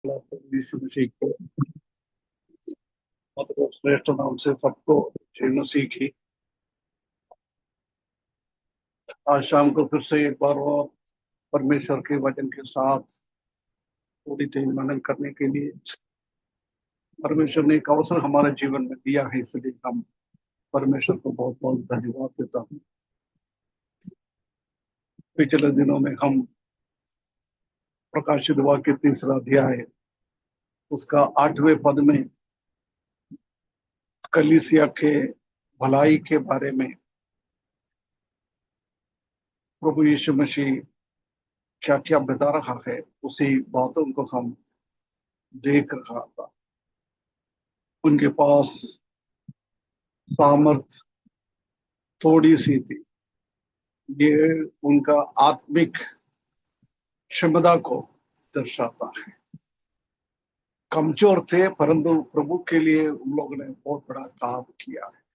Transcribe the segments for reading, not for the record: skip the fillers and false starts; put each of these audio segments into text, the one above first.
यीशु मसीह को मतलब श्रेष्ठ नाम से सबको जय मसीह की। आज शाम को फिर से एक बार और परमेश्वर के वचन के साथ थोड़ी देर मनन करने के लिए परमेश्वर ने एक अवसर हमारे जीवन में दिया है, इसलिए हम परमेश्वर को बहुत बहुत धन्यवाद देता हूँ। पिछले दिनों में हम प्रकाशित वाक्य तीसरा अध्याय उसका 8वें पद में कलीसिया के भलाई के बारे में प्रभु यीशु मसीह क्या क्या बता रहा है, उसी बातों को हम देख रहा था। उनके पास सामर्थ थोड़ी सी थी। ये उनका आत्मिक क्षमता को दर्शाता है। कमजोर थे, परंतु प्रभु के लिए उन लोगों ने बहुत बड़ा काम किया है।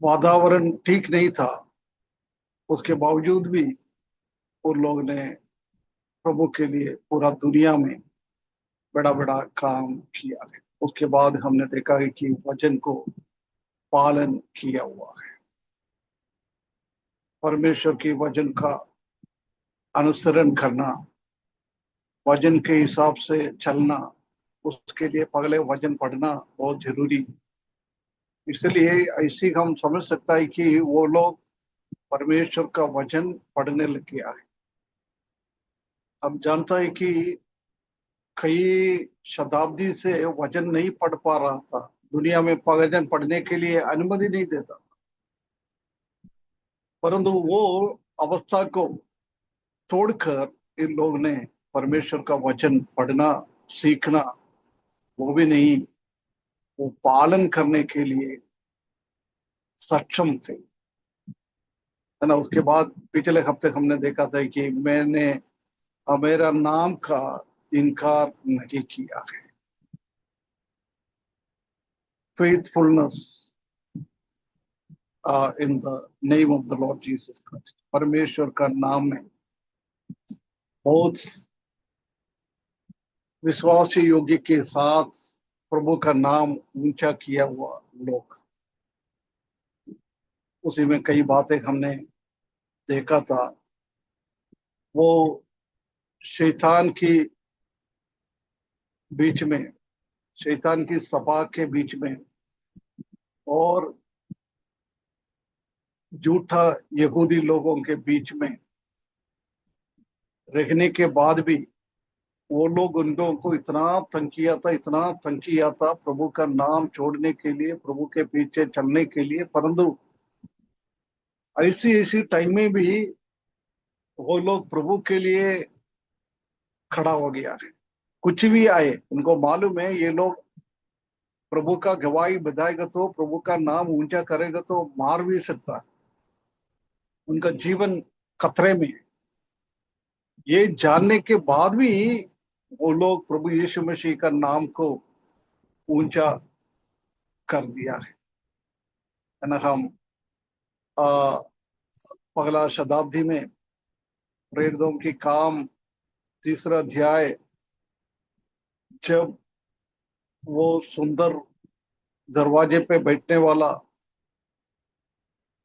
वातावरण ठीक नहीं था, उसके बावजूद भी उन लोगों ने प्रभु के लिए पूरा दुनिया में बड़ा बड़ा काम किया है। उसके बाद हमने देखा है कि वचन को पालन किया हुआ है। परमेश्वर की वचन का अनुसरण करना, वचन के हिसाब से चलना, उसके लिए पहले वचन पढ़ना बहुत जरूरी। इसलिए ऐसी हम समझ सकता है कि वो लोग परमेश्वर का वचन पढ़ने लग गया है। हम जानता है कि कई शताब्दी से वचन नहीं पढ़ पा रहा था, दुनिया में वचन पढ़ने के लिए अनुमति नहीं देता, परंतु वो अवस्था को तोड़कर इन लोग ने परमेश्वर का वचन पढ़ना सीखना, वो भी नहीं, वो पालन करने के लिए सक्षम थे, है ना। उसके बाद पिछले हफ्ते हमने देखा था कि मैंने मेरा नाम का इनकार नहीं किया है। Faithfulness in the name of the Lord Jesus Christ. परमेश्वर का नाम में बहुत विश्वास योग्य के साथ प्रभु का नाम ऊंचा किया हुआ लोग, उसी में कई बातें हमने देखा था। वो शैतान की बीच में, शैतान की सभा के बीच में और झूठा यहूदी लोगों के बीच में रहने के बाद भी वो लोग उन लोगों को इतना तंग किया था, इतना तंग किया था प्रभु का नाम छोड़ने के लिए, प्रभु के पीछे चलने के लिए। परंतु ऐसी ऐसी टाइम में भी वो लोग प्रभु के लिए खड़ा हो गया है। कुछ भी आए, उनको मालूम है ये लोग प्रभु का गवाही बताएगा तो, प्रभु का नाम ऊंचा करेगा तो मार भी सकता है, उनका जीवन खतरे में है। ये जानने के बाद भी वो लोग प्रभु यीशु मसीह का नाम को ऊंचा कर दिया है ना। हम पहला शताब्दी में प्रेरितों की काम तीसरा अध्याय, जब वो सुंदर दरवाजे पे बैठने वाला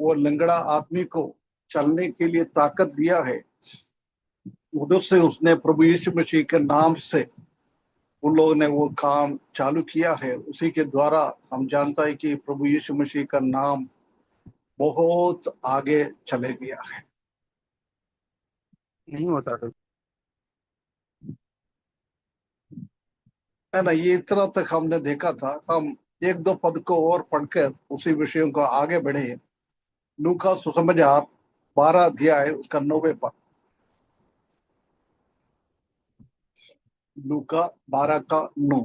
वो लंगड़ा आदमी को चलने के लिए ताकत दिया है, उधर से उसने प्रभु यीशु मसीह के नाम से उन लोगों ने वो काम चालू किया है। उसी के द्वारा हम जानता है कि प्रभु यीशु मसीह का नाम बहुत आगे चले गया नहीं होता तो है ना। ये इतना तक हमने देखा था। हम एक दो पद को और पढ़कर उसी विषयों को आगे बढ़े। लूका सुसमाचार 12 अध्याय उसका 9वें पद। लूका 12 का 9।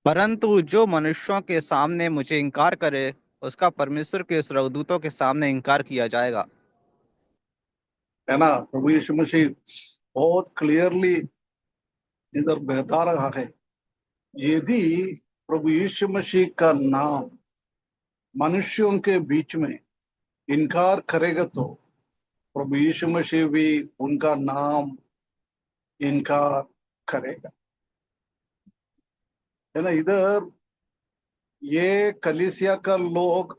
परंतु जो मनुष्यों के सामने मुझे इनकार करे, उसका परमेश्वर के स्वर्गदूतों के सामने इनकार किया जाएगा। है ना। प्रभु यीशु मसीह बहुत क्लियरली इधर बता रहा है, यदि प्रभु यीशु मसीह का नाम मनुष्यों के बीच में इनकार करेगा तो प्रभु यीशु मसीह भी उनका नाम इनकार करेगा। है ना, इधर ये कलीसिया का लोग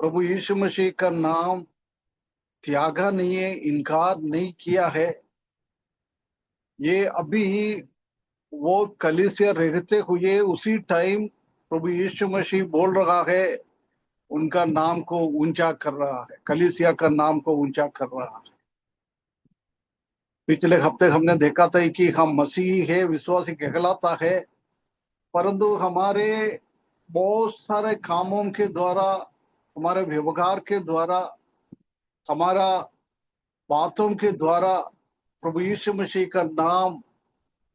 प्रभु यीशु मसीह का नाम त्यागा नहीं है, इनकार नहीं किया है। ये अभी वो कलीसिया रहते हुए उसी टाइम प्रभु यीशु मसीह बोल रहा है, उनका नाम को ऊंचा कर रहा है, कलीसिया का नाम को ऊंचा कर रहा है। पिछले हफ्ते हमने देखा था कि हम मसीही है, विश्वासी कहलाता है, परंतु हमारे बहुत सारे कामों के द्वारा, हमारे व्यवहार के द्वारा, हमारा बातों के द्वारा प्रभु यीशु मसीह का नाम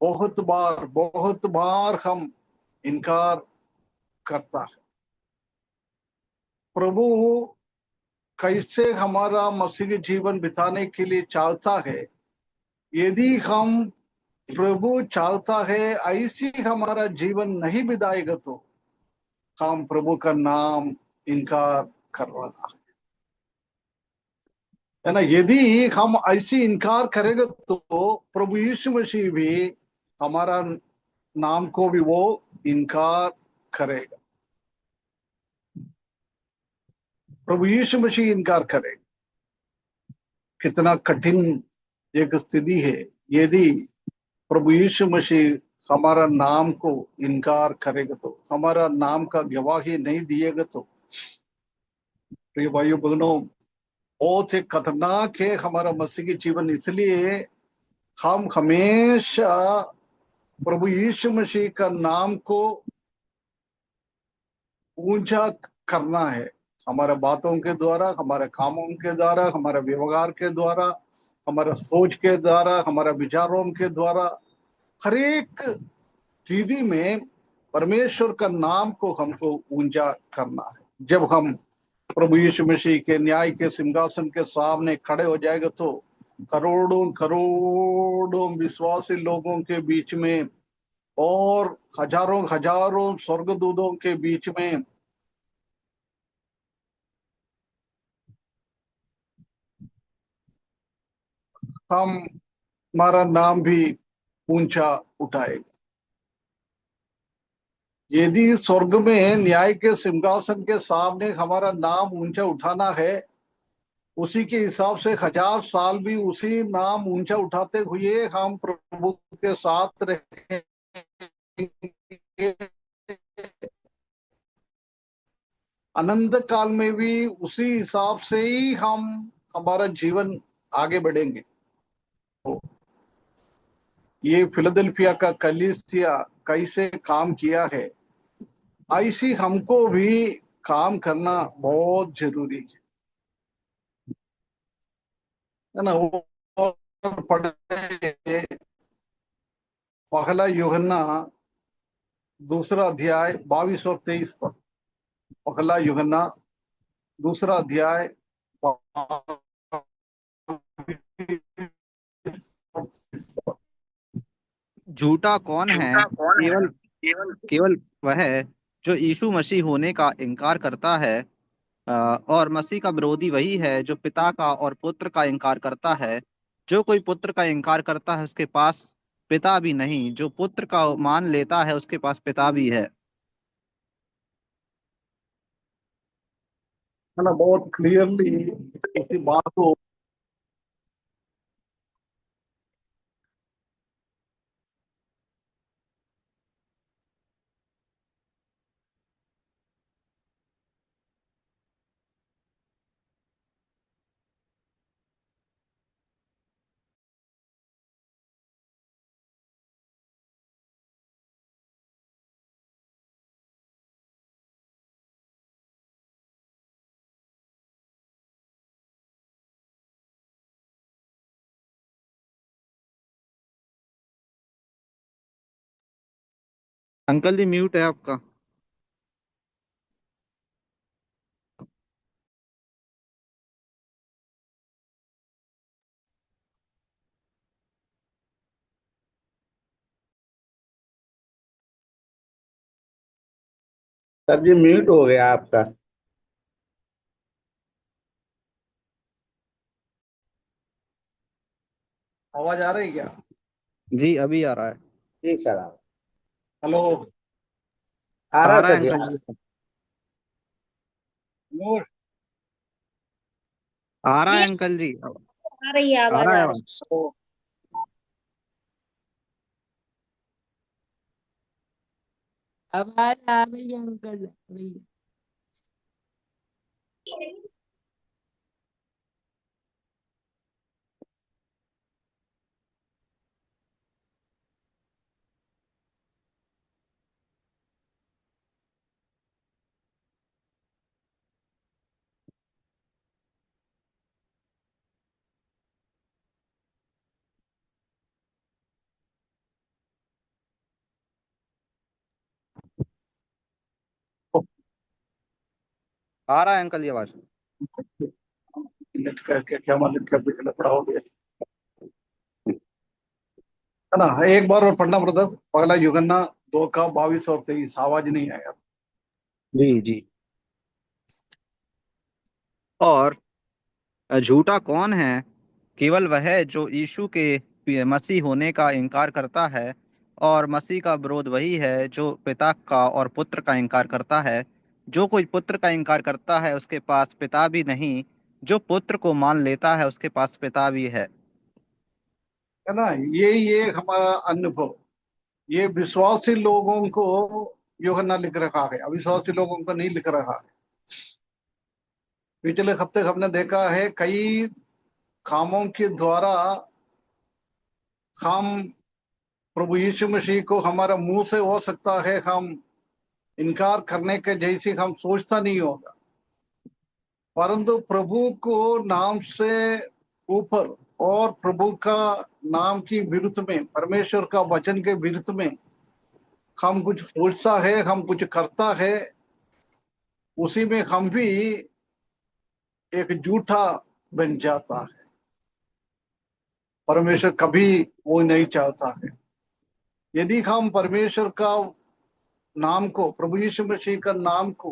बहुत बार हम इनकार करता है। प्रभु कैसे हमारा मसीही जीवन बिताने के लिए चाहता है, यदि हम प्रभु चाहता है ऐसी हमारा जीवन नहीं बिताएगा तो हम प्रभु का नाम इनकार कर रहा है ना। यदि हम ऐसी इनकार करेंगे तो प्रभु यीशु मसीह भी हमारा नाम को भी वो इनकार करेगा, प्रभु यीशु मसीह इनकार करेगा। कितना कठिन एक स्थिति है, यदि प्रभु यीशु मसीह हमारा नाम को इनकार करेगा तो, हमारा नाम का गवाही नहीं दिएगा तो। प्रिय भाइयों बहनों, बहुत ही खतरनाक है हमारा मसीही जीवन। इसलिए हम हमेशा प्रभु यीशु मसीह का नाम को ऊंचा करना है, हमारे बातों के द्वारा, हमारे कामों के द्वारा, हमारे व्यवहार के द्वारा, हमारे सोच के द्वारा, हमारे विचारों के द्वारा, हर एक चीज में परमेश्वर का नाम को हमको ऊंचा करना है। जब हम प्रभु यीशु मसीह के न्याय के सिंहासन के सामने खड़े हो जाएगा तो करोड़ों करोड़ों विश्वासी लोगों के बीच में और हजारों हजारों स्वर्गदूतों के बीच में हम हमारा नाम भी ऊंचा उठाएगा। यदि स्वर्ग में न्याय के सिंहासन के सामने हमारा नाम ऊंचा उठाना है, उसी के हिसाब से 1000 साल भी उसी नाम ऊंचा उठाते हुए हम प्रभु के साथ रहेंगे। अनंत काल में भी उसी हिसाब से ही हम हमारा जीवन आगे बढ़ेंगे। तो ये फिलाडेल्फिया का कलीसिया कैसे काम किया है, ऐसी हमको भी काम करना बहुत जरूरी है ना। वो पढ़े पहला यूहन्ना दूसरा अध्याय 22 और 23 पर। पहला यूहन्ना दूसरा अध्याय 22। झूठा कौन है? झूठा कौन है? केवल केवल केवल वह जो यीशु मसीह होने का इनकार करता है। और मसीह का विरोधी वही है जो पिता का और पुत्र का इनकार करता है। जो कोई पुत्र का इनकार करता है उसके पास पिता भी नहीं, जो पुत्र का मान लेता है उसके पास पिता भी है। है ना, बहुत क्लियरली इसी बात को अंकल जी म्यूट है आपका। सर जी म्यूट हो गया आपका। आवाज आ रही क्या? जी अभी आ रहा है। जी सर, हेलो। आ रहा आ है रहा है सर जी, अंकल जी। नूर। आ रहा जी है अंकल जी। आ रही है, आ आवाज रहा है आ रही आवाज। तो आवाज आ रही है अंकल अभी। है। आ रहा है अंकल जी आवाज। नेट करके क्या मालूम क्या कुछ लफड़ा हो गया है ना। एक बार और पढ़ना ब्रदर, पहला यूहन्ना 2 का 22 और 23। आवाज नहीं आया। जी जी। और झूठा कौन है? केवल वह है जो यीशु के मसीह होने का इनकार करता है, और मसीह का विरोध वही है जो पिता का और पुत्र का इनकार करता है। जो कोई पुत्र का इनकार करता है उसके पास पिता भी नहीं। जो पुत्र को मान लेता है उसके पास पिता भी है। है ना। ये हमारा अनुभव, ये विश्वासी लोगों को यूहन्ना लिख रखा है, अविश्वासी लोगों को नहीं लिख रहा है। पिछले हफ्ते हमने देखा है कई कामों के द्वारा हम प्रभु यीशु मसीह को हमारा मुंह से हो सकता है हम इनकार करने के जैसे हम सोचता नहीं होगा, परंतु प्रभु को नाम से ऊपर और प्रभु का नाम की विरुद्ध में, परमेश्वर का वचन के विरुद्ध में हम कुछ सोचता है, हम कुछ करता है, उसी में हम भी एक झूठा बन जाता है। परमेश्वर कभी वो नहीं चाहता है। यदि हम परमेश्वर का नाम को, प्रभु यीशु मसीह का नाम को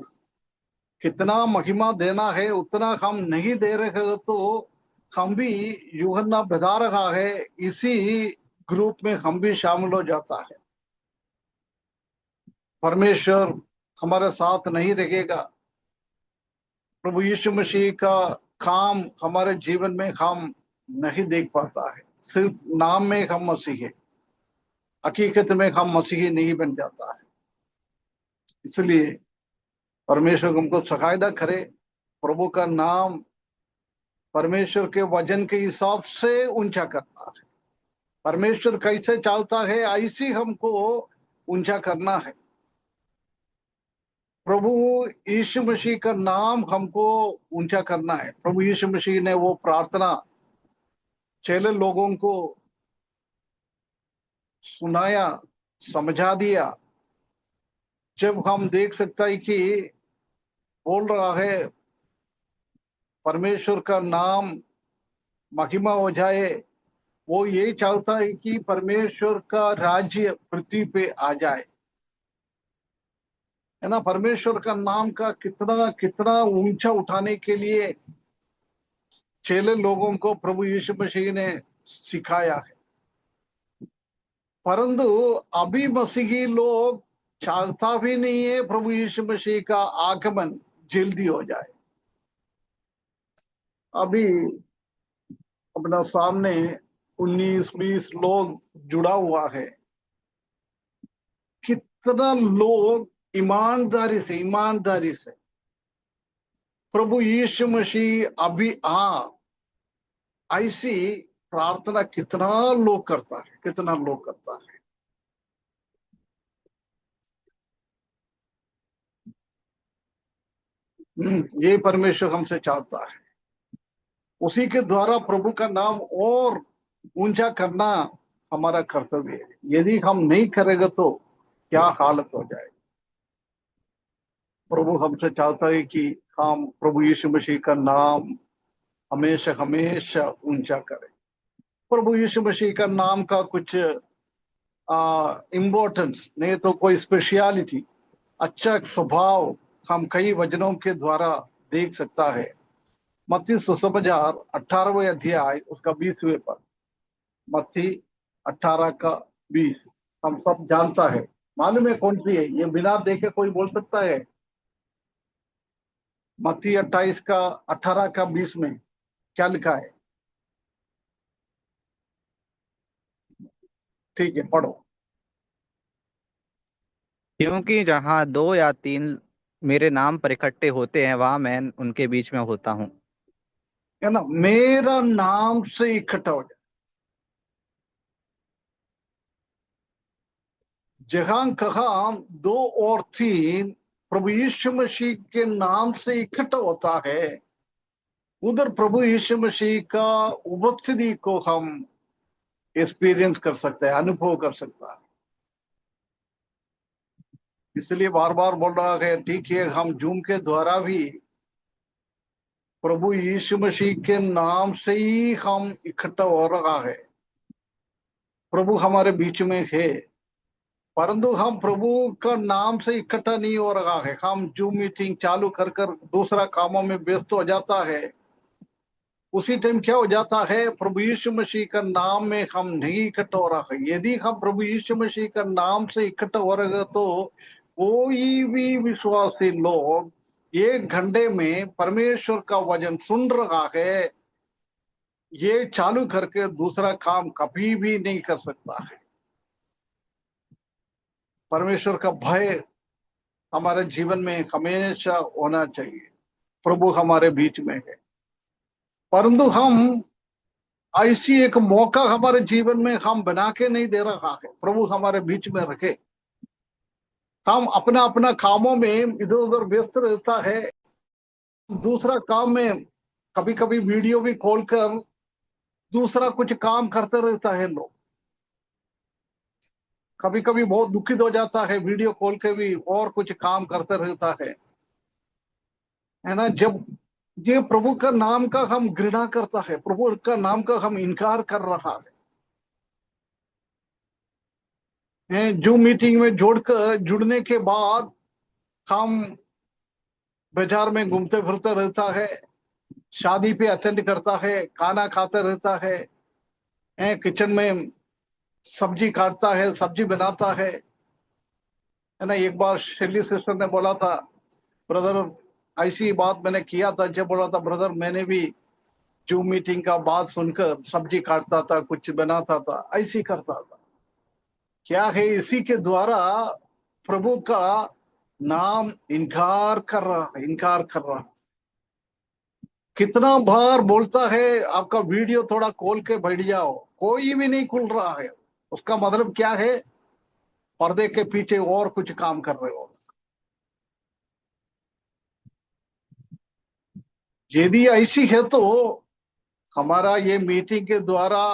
कितना महिमा देना है उतना हम नहीं दे रहे, तो हम भी यूहन्ना बता रहा है इसी ग्रुप में हम भी शामिल हो जाता है। परमेश्वर हमारे साथ नहीं रहेगा, प्रभु यीशु मसीह का काम हमारे जीवन में हम नहीं देख पाता है। सिर्फ नाम में हम मसीह है, हकीकत में हम मसीही नहीं बन जाता है। इसलिए परमेश्वर हमको सहायता करे, प्रभु का नाम परमेश्वर के वचन के हिसाब से ऊंचा करना है। परमेश्वर कैसे चालता है ऐसी हमको ऊंचा करना है। प्रभु यीशु मसीह का नाम हमको ऊंचा करना है। प्रभु यीशु मसीह ने वो प्रार्थना चेले लोगों को सुनाया, समझा दिया। जब हम देख सकता है कि बोल रहा है परमेश्वर का नाम महिमा हो जाए, वो यही चाहता है कि परमेश्वर का राज्य पृथ्वी पे आ जाए, है ना। परमेश्वर का नाम का कितना कितना ऊंचा उठाने के लिए चेले लोगों को प्रभु यीशु मसीह ने सिखाया है। परंतु अभी मसीही लोग चाहता भी नहीं है प्रभु यीशु मसीह का आगमन जल्दी हो जाए। अभी अपना सामने 19-20 लोग जुड़ा हुआ है। कितना लोग ईमानदारी से प्रभु यीशु मसीह अभी आ, ऐसी प्रार्थना कितना लोग करता है, कितना लोग करता है। ये परमेश्वर हमसे चाहता है। उसी के द्वारा प्रभु का नाम और ऊंचा करना हमारा कर्तव्य है। यदि हम नहीं करेंगे तो क्या हालत हो जाए। प्रभु हमसे चाहता है कि हम प्रभु यीशु मसीह का नाम हमेशा हमेशा ऊंचा करें। प्रभु यीशु मसीह का नाम का कुछ इम्पोर्टेंस नहीं तो कोई स्पेशलिटी, अच्छा स्वभाव हम कई वचनों के द्वारा देख सकता है। मत्ती सुसमाचार 18वें अध्याय उसका 20वें पद। मत्ती 18 का 20 हम सब जानता है, मालूम है कौन सी है ये, बिना देखे कोई बोल सकता है? मत्ती 18 का 20 में क्या लिखा है? ठीक है, पढ़ो। क्योंकि जहाँ दो या तीन मेरे नाम पर इकट्ठे होते हैं वहां मैं उनके बीच में होता हूँ। है ना, मेरा नाम से इकट्ठा हो जाए। जहां कहा दो और तीन प्रभु यीशु मसीह के नाम से इकट्ठा होता है, उधर प्रभु यीशु मसीह का उपस्थिति को हम एक्सपीरियंस कर सकते हैं, अनुभव कर सकता है। इसलिए बार बार बोल रहा है, ठीक है, हम जूम के द्वारा भी प्रभु यीशु मसीह के नाम से ही हम इकट्ठा हो रहा है। प्रभु हमारे बीच में है, परंतु हम प्रभु का नाम से इकट्ठा नहीं हो रहा है। हम जूम मीटिंग चालू कर कर दूसरा कामों में व्यस्त हो जाता है। उसी टाइम क्या हो जाता है, प्रभु यीशु मसीह का नाम में हम नहीं इकट्ठा हो रहा है। यदि हम प्रभु यीशु मसीह का नाम से इकट्ठा हो रहे तो कोई भी विश्वासी लोग 1 घंटे में परमेश्वर का वचन सुन रहा है, ये चालू करके दूसरा काम कभी भी नहीं कर सकता है। परमेश्वर का भय हमारे जीवन में हमेशा होना चाहिए। प्रभु हमारे बीच में है, परंतु हम ऐसी एक मौका हमारे जीवन में हम बना के नहीं दे रहा है प्रभु हमारे बीच में रखे। हम अपना अपना कामों में इधर उधर व्यस्त रहता है। दूसरा काम में कभी कभी वीडियो भी खोल कर दूसरा कुछ काम करते रहता है लोग। कभी कभी बहुत दुखित हो जाता है, वीडियो खोल के भी और कुछ काम करते रहता है ना। जब ये प्रभु का नाम का हम घृणा करता है, प्रभु का नाम का हम इनकार कर रहा है। जूम मीटिंग में जुड़ने के बाद हम बाजार में घूमते फिरते रहता है, शादी पे अटेंड करता है, खाना खाते रहता है, किचन में सब्जी काटता है, सब्जी बनाता है ना। एक बार शेली सिस्टर ने बोला था, ब्रदर ऐसी बात मैंने किया था, जब बोला था ब्रदर मैंने भी जूम मीटिंग का बात सुनकर सब्जी काटता था, कुछ बनाता था, ऐसी करता था। क्या है, इसी के द्वारा प्रभु का नाम इनकार कर रहा है, इनकार कर रहा है। कितना बार बोलता है आपका वीडियो थोड़ा खोल के बैठ जाओ, कोई भी नहीं खुल रहा है। उसका मतलब क्या है, पर्दे के पीछे और कुछ काम कर रहे हो। यदि ऐसी है तो हमारा ये मीटिंग के द्वारा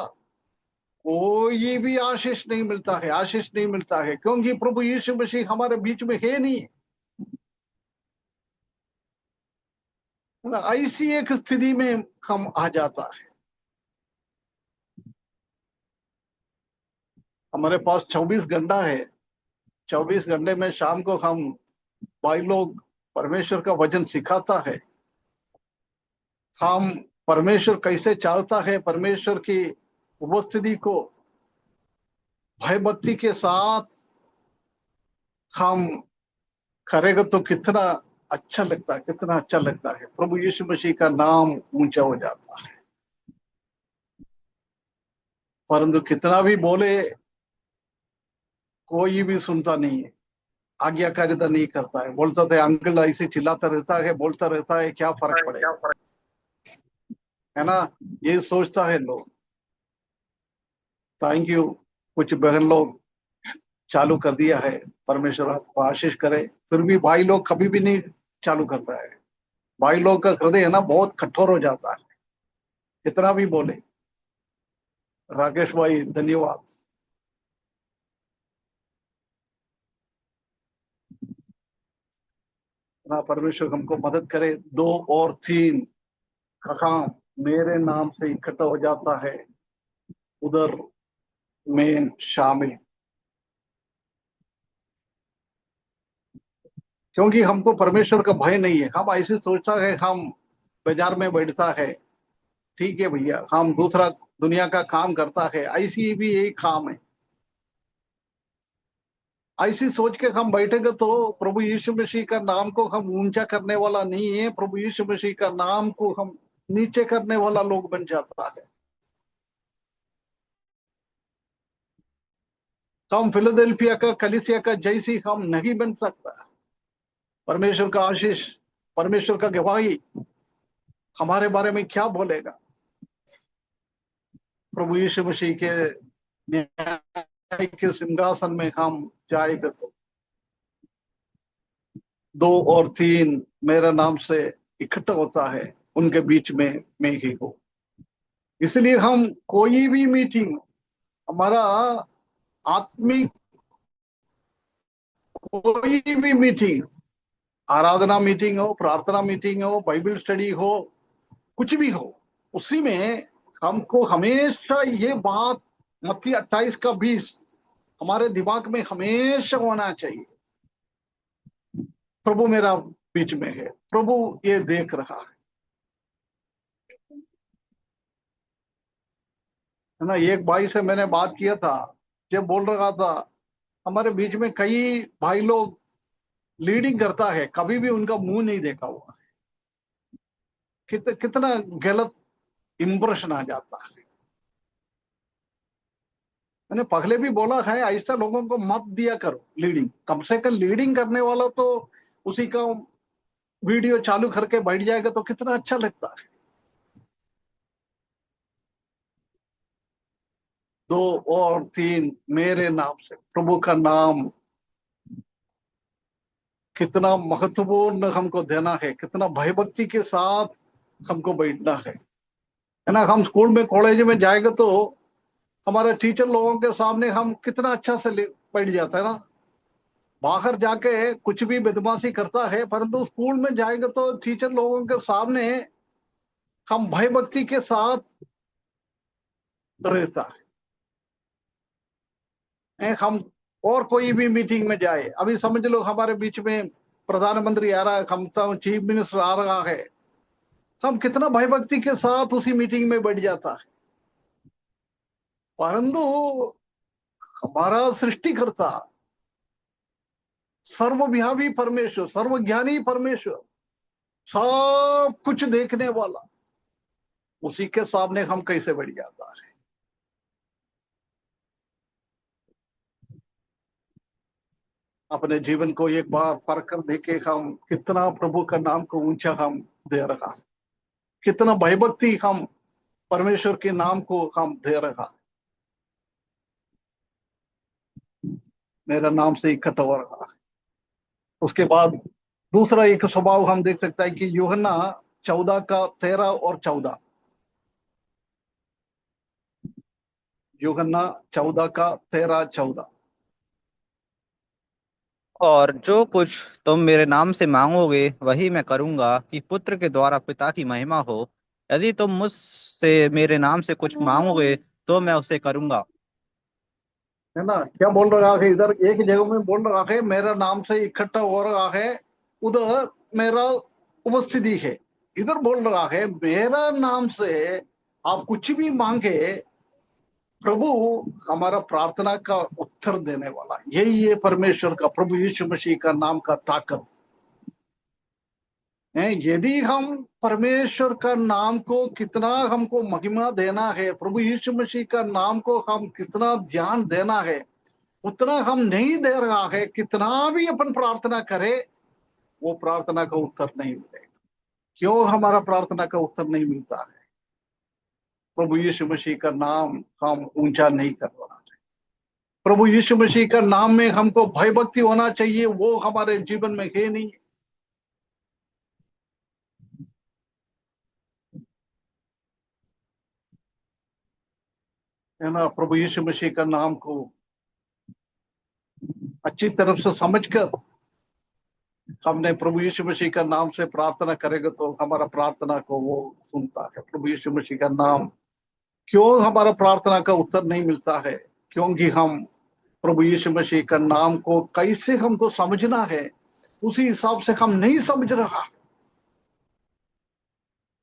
कोई भी आशीष नहीं मिलता है, आशीष नहीं मिलता है, क्योंकि प्रभु यीशु मसीह हमारे बीच में है नहीं। ऐसी एक स्थिति में हम आ जाता है। हमारे पास 24 घंटा है, 24 घंटे में शाम को हम भाई लोग परमेश्वर का वचन सिखाता है। हम परमेश्वर कैसे चाहता है, परमेश्वर की उपस्थिति को भय भक्ति के साथ हम करेगा तो कितना अच्छा लगता है, कितना अच्छा लगता है। प्रभु यीशु मसीह का नाम ऊंचा हो जाता है। परंतु कितना भी बोले कोई भी सुनता नहीं है, आज्ञाकारिता नहीं करता है। बोलता था अंकल ऐसे चिल्लाता रहता है, बोलता रहता है, क्या फर्क पड़ेगा, है ना, ये सोचता है लोग। थैंक यू, कुछ बहन लोग चालू कर दिया है, परमेश्वर आपको आशीष करे। फिर भी भाई लोग कभी भी नहीं चालू करता है। भाई लोग का हृदय है ना बहुत कठोर हो जाता है, कितना भी बोले। राकेश भाई धन्यवाद। ना परमेश्वर हमको मदद करे। 2 और 3 कहा मेरे नाम से इकट्ठा हो जाता है, उधर में शामिल। क्योंकि हमको परमेश्वर का भय नहीं है। हम ऐसे सोचता है, हम बाजार में बैठता है, ठीक है भैया, हम दूसरा दुनिया का काम करता है, ऐसी भी यही काम है। ऐसी सोच के हम बैठेंगे तो प्रभु यीशु मसीह का नाम को हम ऊंचा करने वाला नहीं है, प्रभु यीशु मसीह का नाम को हम नीचे करने वाला लोग बन जाता है। हम फिलाडेल्फिया का कलीसिया का जैसी हम नहीं बन सकता। परमेश्वर का आशीष, परमेश्वर का गवाही हमारे बारे में क्या बोलेगा? प्रभु यीशु मसीह के न्याय के सिंहासन में हम जाएंगे तो 2 और 3 मेरे नाम से इकट्ठा होता है, उनके बीच में मैं ही हूं। इसलिए हम कोई भी मीटिंग, हमारा आत्मिक कोई भी मीटिंग, आराधना मीटिंग हो, प्रार्थना मीटिंग हो, बाइबल स्टडी हो, कुछ भी हो, उसी में हमको हमेशा ये बात मत्ती 28 का 20 हमारे दिमाग में हमेशा होना चाहिए, प्रभु मेरा बीच में है, प्रभु ये देख रहा है ना। एक भाई से मैंने बात किया था, जब बोल रहा था हमारे बीच में कई भाई लोग लीडिंग करता है, कभी भी उनका मुंह नहीं देखा हुआ है। कितना गलत इंप्रेशन आ जाता है। मैंने पहले भी बोला है, ऐसा लोगों को मत दिया करो लीडिंग। कम से कम लीडिंग करने वाला तो उसी का वीडियो चालू करके बैठ जाएगा तो कितना अच्छा लगता है। 2 और 3 मेरे नाम से, प्रभु का नाम कितना महत्वपूर्ण हमको देना है, कितना भयभक्ति के साथ हमको बैठना है ना। हम स्कूल में कॉलेज में जाएंगे तो हमारे टीचर लोगों के सामने हम कितना अच्छा से बैठ जाता है ना। बाहर जाके कुछ भी बदमाशी करता है, परंतु स्कूल में जाएंगे तो टीचर लोगों के सामने हम भयभक्ति के साथ रहता है। हम और कोई भी मीटिंग में जाए, अभी समझ लो हमारे बीच में प्रधानमंत्री आ रहा है, हम तो चीफ मिनिस्टर आ रहा है, हम कितना भयभक्ति के साथ उसी मीटिंग में बैठ जाता है। परंतु हमारा सृष्टिकर्ता, सर्वव्यापी परमेश्वर, सर्वज्ञानी परमेश्वर, सब कुछ देखने वाला, उसी के सामने हम कैसे बैठ जाता है? अपने जीवन को एक बार परख कर देखे, हम कितना प्रभु का नाम को ऊंचा हम दे रहा है, कितना भयभक्ति हम परमेश्वर के नाम को हम दे रहा है। मेरा नाम से इकट्ठा हो रहा है। उसके बाद दूसरा एक स्वभाव हम देख सकते हैं कि यूहन्ना 14 का 13 और 14, यूहन्ना 14 का 13 14। और जो कुछ तुम मेरे नाम से मांगोगे वही मैं करूंगा, कि पुत्र के द्वारा पिता की महिमा हो। यदि तुम मुझसे मेरे नाम से कुछ मांगोगे तो मैं उसे करूंगा। है ना, क्या बोल रहा है इधर? एक जगह में बोल रहा है मेरा नाम से इकट्ठा हो रहा है, उधर मेरा उपस्थिति है। इधर बोल रहा है मेरा नाम से आप कुछ भी मांगे, प्रभु हमारा प्रार्थना का उत्तर देने वाला। यही है परमेश्वर का, प्रभु यीशु मसीह का नाम का ताकत है। यदि हम परमेश्वर का नाम को कितना हमको महिमा देना है, प्रभु यीशु मसीह का नाम को हम कितना ध्यान देना है, उतना हम नहीं दे रहा है। कितना भी अपन प्रार्थना करे, वो प्रार्थना का उत्तर नहीं मिलेगा। क्यों हमारा प्रार्थना का उत्तर नहीं मिलता है? प्रभु यीशु मसीह का नाम हम ऊंचा नहीं करवाना चाहिए। प्रभु यीशु मसीह का नाम में हमको भयभक्ति होना चाहिए, वो हमारे जीवन में है नहीं। है ना, प्रभु यीशु मसीह का नाम को अच्छी तरफ से समझकर हमने प्रभु यीशु मसीह का नाम से प्रार्थना करेंगे तो हमारा प्रार्थना को वो सुनता है। प्रभु यीशु मसीह का नाम, क्यों हमारा प्रार्थना का उत्तर नहीं मिलता है? क्योंकि हम प्रभु यीशु मसीह का नाम को कैसे हमको समझना है, उसी हिसाब से हम नहीं समझ रहा।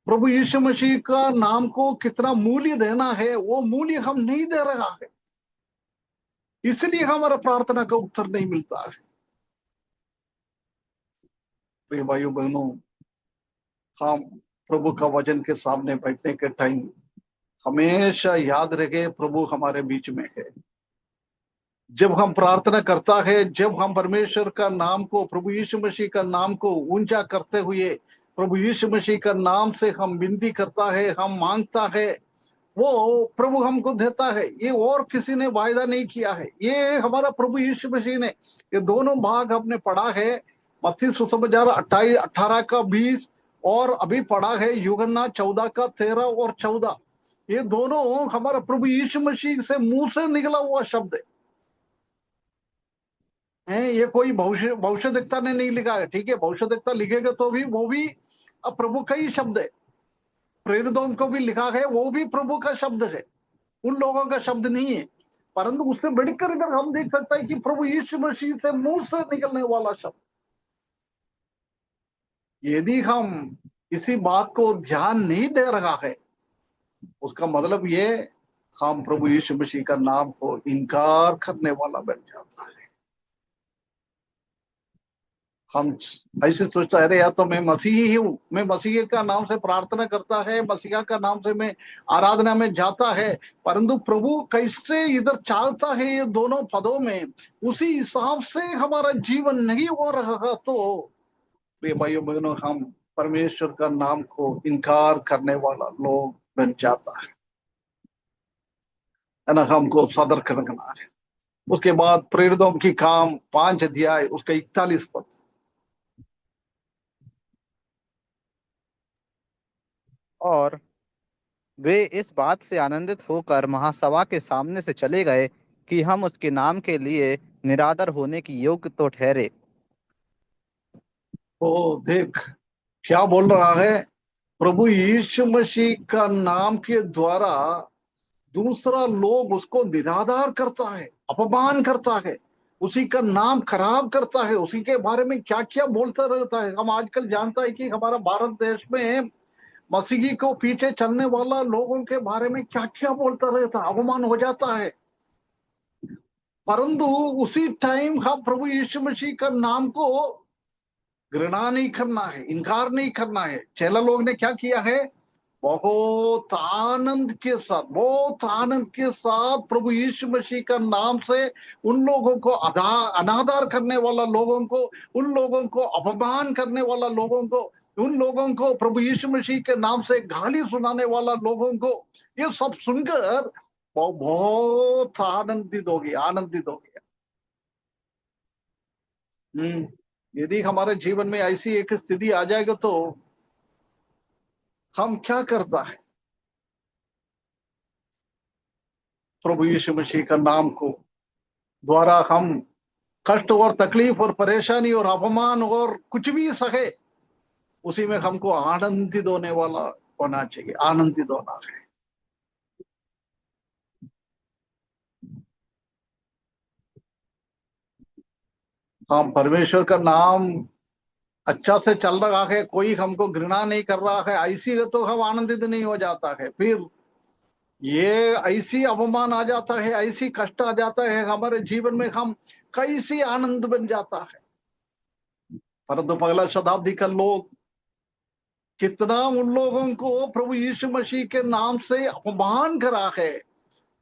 प्रभु यीशु मसीह का नाम को कितना मूल्य देना है, वो मूल्य हम नहीं दे रहा है, इसलिए हमारा प्रार्थना का उत्तर नहीं मिलता है। प्रिय भाइयों बहनों, हम प्रभु का वचन के सामने बैठने के टाइम हमेशा याद रखे प्रभु हमारे बीच में है। जब हम प्रार्थना करता है, जब हम परमेश्वर का नाम को, प्रभु यीशु मसीह का नाम को ऊंचा करते हुए प्रभु यीशु मसीह का नाम से हम विनती करता है, हम मांगता है, वो प्रभु हमको देता है। ये और किसी ने वायदा नहीं किया है, ये हमारा प्रभु यीशु मसीह ने। ये दोनों भाग हमने पढ़ा है, मत्ती सुसमाचार 28:18 का 20, और अभी पढ़ा है यूहन्ना 14 का 13 और 14। ये दोनों हमारा प्रभु यीशु मसीह से मुंह से निकला हुआ शब्द है। ये कोई भविष्यद्वक्ता ने नहीं लिखा है, ठीक है, भविष्यद्वक्ता लिखेगा तो भी वो भी अब प्रभु का ही शब्द है। प्रेरितों को भी लिखा है, वो भी प्रभु का शब्द है, उन लोगों का शब्द नहीं है। परंतु उससे बढ़कर अगर हम देख सकते हैं कि प्रभु यीशु मसीह से मुंह से निकलने वाला शब्द, यदि हम इसी बात को ध्यान नहीं दे रहा है, उसका मतलब ये हम प्रभु यीशु मसीह का नाम को इनकार करने वाला बन जाता है। हम ऐसे सोचता है, या तो मैं मसीही ही हूं, मैं मसीह का नाम से प्रार्थना करता है, मसीहा का नाम से मैं आराधना में जाता है, परंतु प्रभु कैसे इधर चालता है ये दोनों पदों में, उसी हिसाब से हमारा जीवन नहीं हो रहा, तो प्रिय भाइयों बहनों, हम परमेश्वर का नाम को इनकार करने वाला लोग बन जाता है ना। हमको सदर करना है। उसके बाद प्रेरितों की काम 5 अध्याय उसका 41 पद। और वे इस बात से आनंदित होकर महासभा के सामने से चले गए कि हम उसके नाम के लिए निरादर होने की योग्य तो ठहरे। तो देख क्या बोल रहा है, प्रभु यीशु मसीह का नाम के द्वारा दूसरा लोग उसको निरादर करता है, अपमान करता है, उसी का नाम खराब करता है, उसी के बारे में क्या क्या बोलता रहता है। हम आजकल जानता है कि हमारा भारत देश में मसीही को पीछे चलने वाला लोगों के बारे में क्या क्या बोलता रहता है, अपमान हो जाता है। परंतु उसी टाइम हम प्रभु यीशु मसीह का नाम को घृणा नहीं करना है, इनकार नहीं करना है। चेला लोग ने क्या किया है, बहुत आनंद के साथ, बहुत आनंद के साथ प्रभु यीशु मसीह का नाम से उन लोगों को अनादर करने वाला लोगों को, उन लोगों को अपमान करने वाला लोगों को, उन लोगों को प्रभु यीशु मसीह के नाम से गाली सुनाने वाला लोगों को, ये सब सुनकर बहुत आनंदित हो गया, आनंदित हो गया। यदि हमारे जीवन में ऐसी एक स्थिति आ जाएगी तो हम क्या करता है, प्रभु यीशु मसीह का नाम को द्वारा हम कष्ट और तकलीफ और परेशानी और अपमान और कुछ भी सहे, उसी में हमको आनंदित होने वाला होना चाहिए, आनंदित होना है। हम परमेश्वर का नाम अच्छा से चल रहा है, कोई हमको घृणा नहीं कर रहा है, ऐसी तो हम आनंदित नहीं हो जाता है। फिर ये ऐसी अपमान आ जाता है, ऐसी कष्ट आ जाता है हमारे जीवन में, हम कैसी आनंद बन जाता है। परंतु पहला शताब्दी का लोग कितना उन लोगों को प्रभु यीशु मसीह के नाम से अपमान करा है,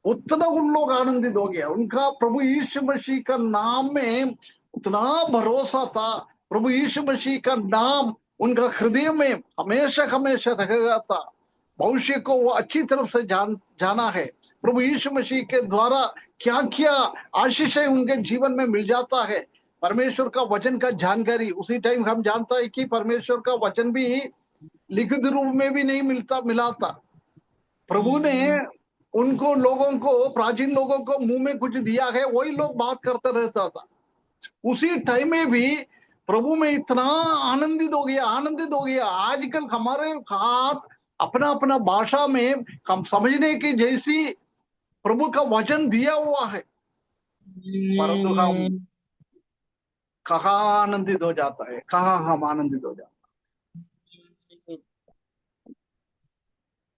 उतना उन लोग आनंदित हो गया। उनका प्रभु यीशु मसीह का नाम में उतना भरोसा था, प्रभु यीशु मसीह का नाम उनका हृदय में हमेशा हमेशा रहेगा था। भविष्य को वो अच्छी तरफ से जाना है, प्रभु यीशु मसीह के द्वारा क्या क्या आशीष उनके जीवन में मिल जाता है। परमेश्वर का वचन का जानकारी उसी टाइम हम जानता है कि परमेश्वर का वचन भी लिखित रूप में भी नहीं मिला था। प्रभु ने उनको लोगों को, प्राचीन लोगों को मुंह में कुछ दिया है, वही लोग बात करते रहता था। उसी टाइम में भी प्रभु में इतना आनंदित हो गया, आनंदित हो गया। आजकल हमारे हाथ अपना अपना भाषा में हम समझने की जैसी प्रभु का वचन दिया हुआ है, परंतु हम कहाँ आनंदित हो जाता है, कहाँ हम आनंदित हो जाता है।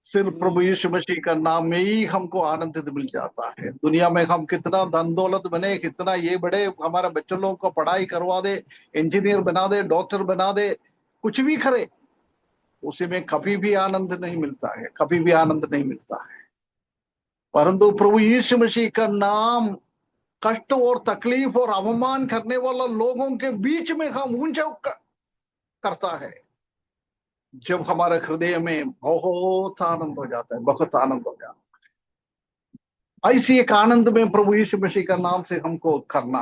सिर्फ प्रभु यीशु मसीह का नाम में ही हमको आनंद मिल जाता है। दुनिया में हम कितना धन दौलत बने, कितना ये बड़े हमारे बच्चों लोगों को पढ़ाई करवा दे, इंजीनियर बना दे, डॉक्टर बना दे, कुछ भी करे, उसी में कभी भी आनंद नहीं मिलता है, कभी भी आनंद नहीं मिलता है। परंतु प्रभु यीशु मसीह का नाम कष्ट और तकलीफ और अवमान करने वाला लोगों के बीच में हम ऊंचा करता है, जब हमारे हृदय में बहुत आनंद हो जाता है, बहुत आनंद हो जाता है। ऐसी एक आनंद में प्रभु यीशु मसीह का नाम से हमको करना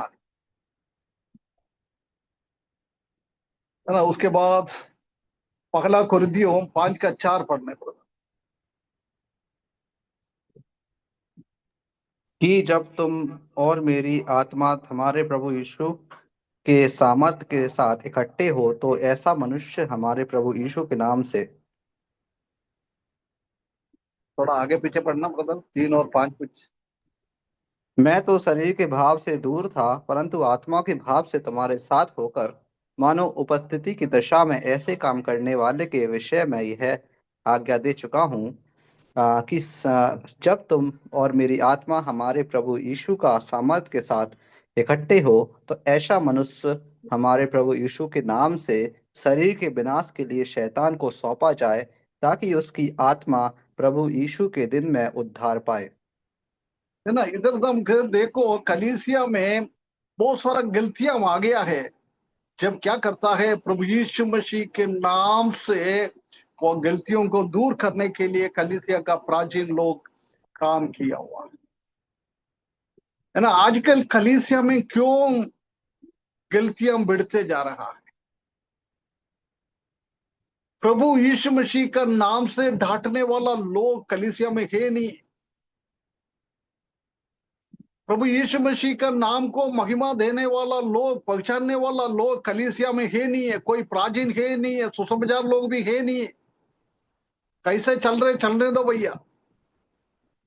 है ना। उसके बाद पहला कुरिन्थियों 5:4 पढ़ने पर, कि जब तुम और मेरी आत्मा हमारे प्रभु यीशु के सामर्थ के साथ इकट्ठे हो तो ऐसा मनुष्य हमारे प्रभु यीशु के नाम से। थोड़ा आगे पीछे पढ़ना ब्रदर, 3 और 5 कुछ। मैं तो शरीर के भाव से दूर था, परंतु आत्मा के भाव से तुम्हारे साथ होकर मानो उपस्थिति की दशा में ऐसे काम करने वाले के विषय में यह आज्ञा दे चुका हूँ कि जब तुम और मेरी आत्मा हमारे प्रभु यीशु का सामर्थ के साथ इकट्ठे हो तो ऐसा मनुष्य हमारे प्रभु यीशु के नाम से शरीर के विनाश के लिए शैतान को सौंपा जाए, ताकि उसकी आत्मा प्रभु यीशु के दिन में उद्धार पाए। है ना। इधर हम देखो, कलीसिया में बहुत सारा गलतियां आ गया है। जब क्या करता है, प्रभु यीशु मसीह के नाम से वो गलतियों को दूर करने के लिए कलीसिया का प्राचीन लोग काम किया हुआ है ना। आजकल कलीसिया में क्यों गलतियां बढ़ते जा रहा है? प्रभु यीशु मसीह का नाम से डांटने वाला लोग कलीसिया में है नहीं। प्रभु यीशु मसीह का नाम को महिमा देने वाला लोग, पहचानने वाला लोग कलीसिया में है नहीं है। कोई प्राचीन है नहीं है, सुसमाचार लोग भी है नहीं है। कैसे चलने दो भैया।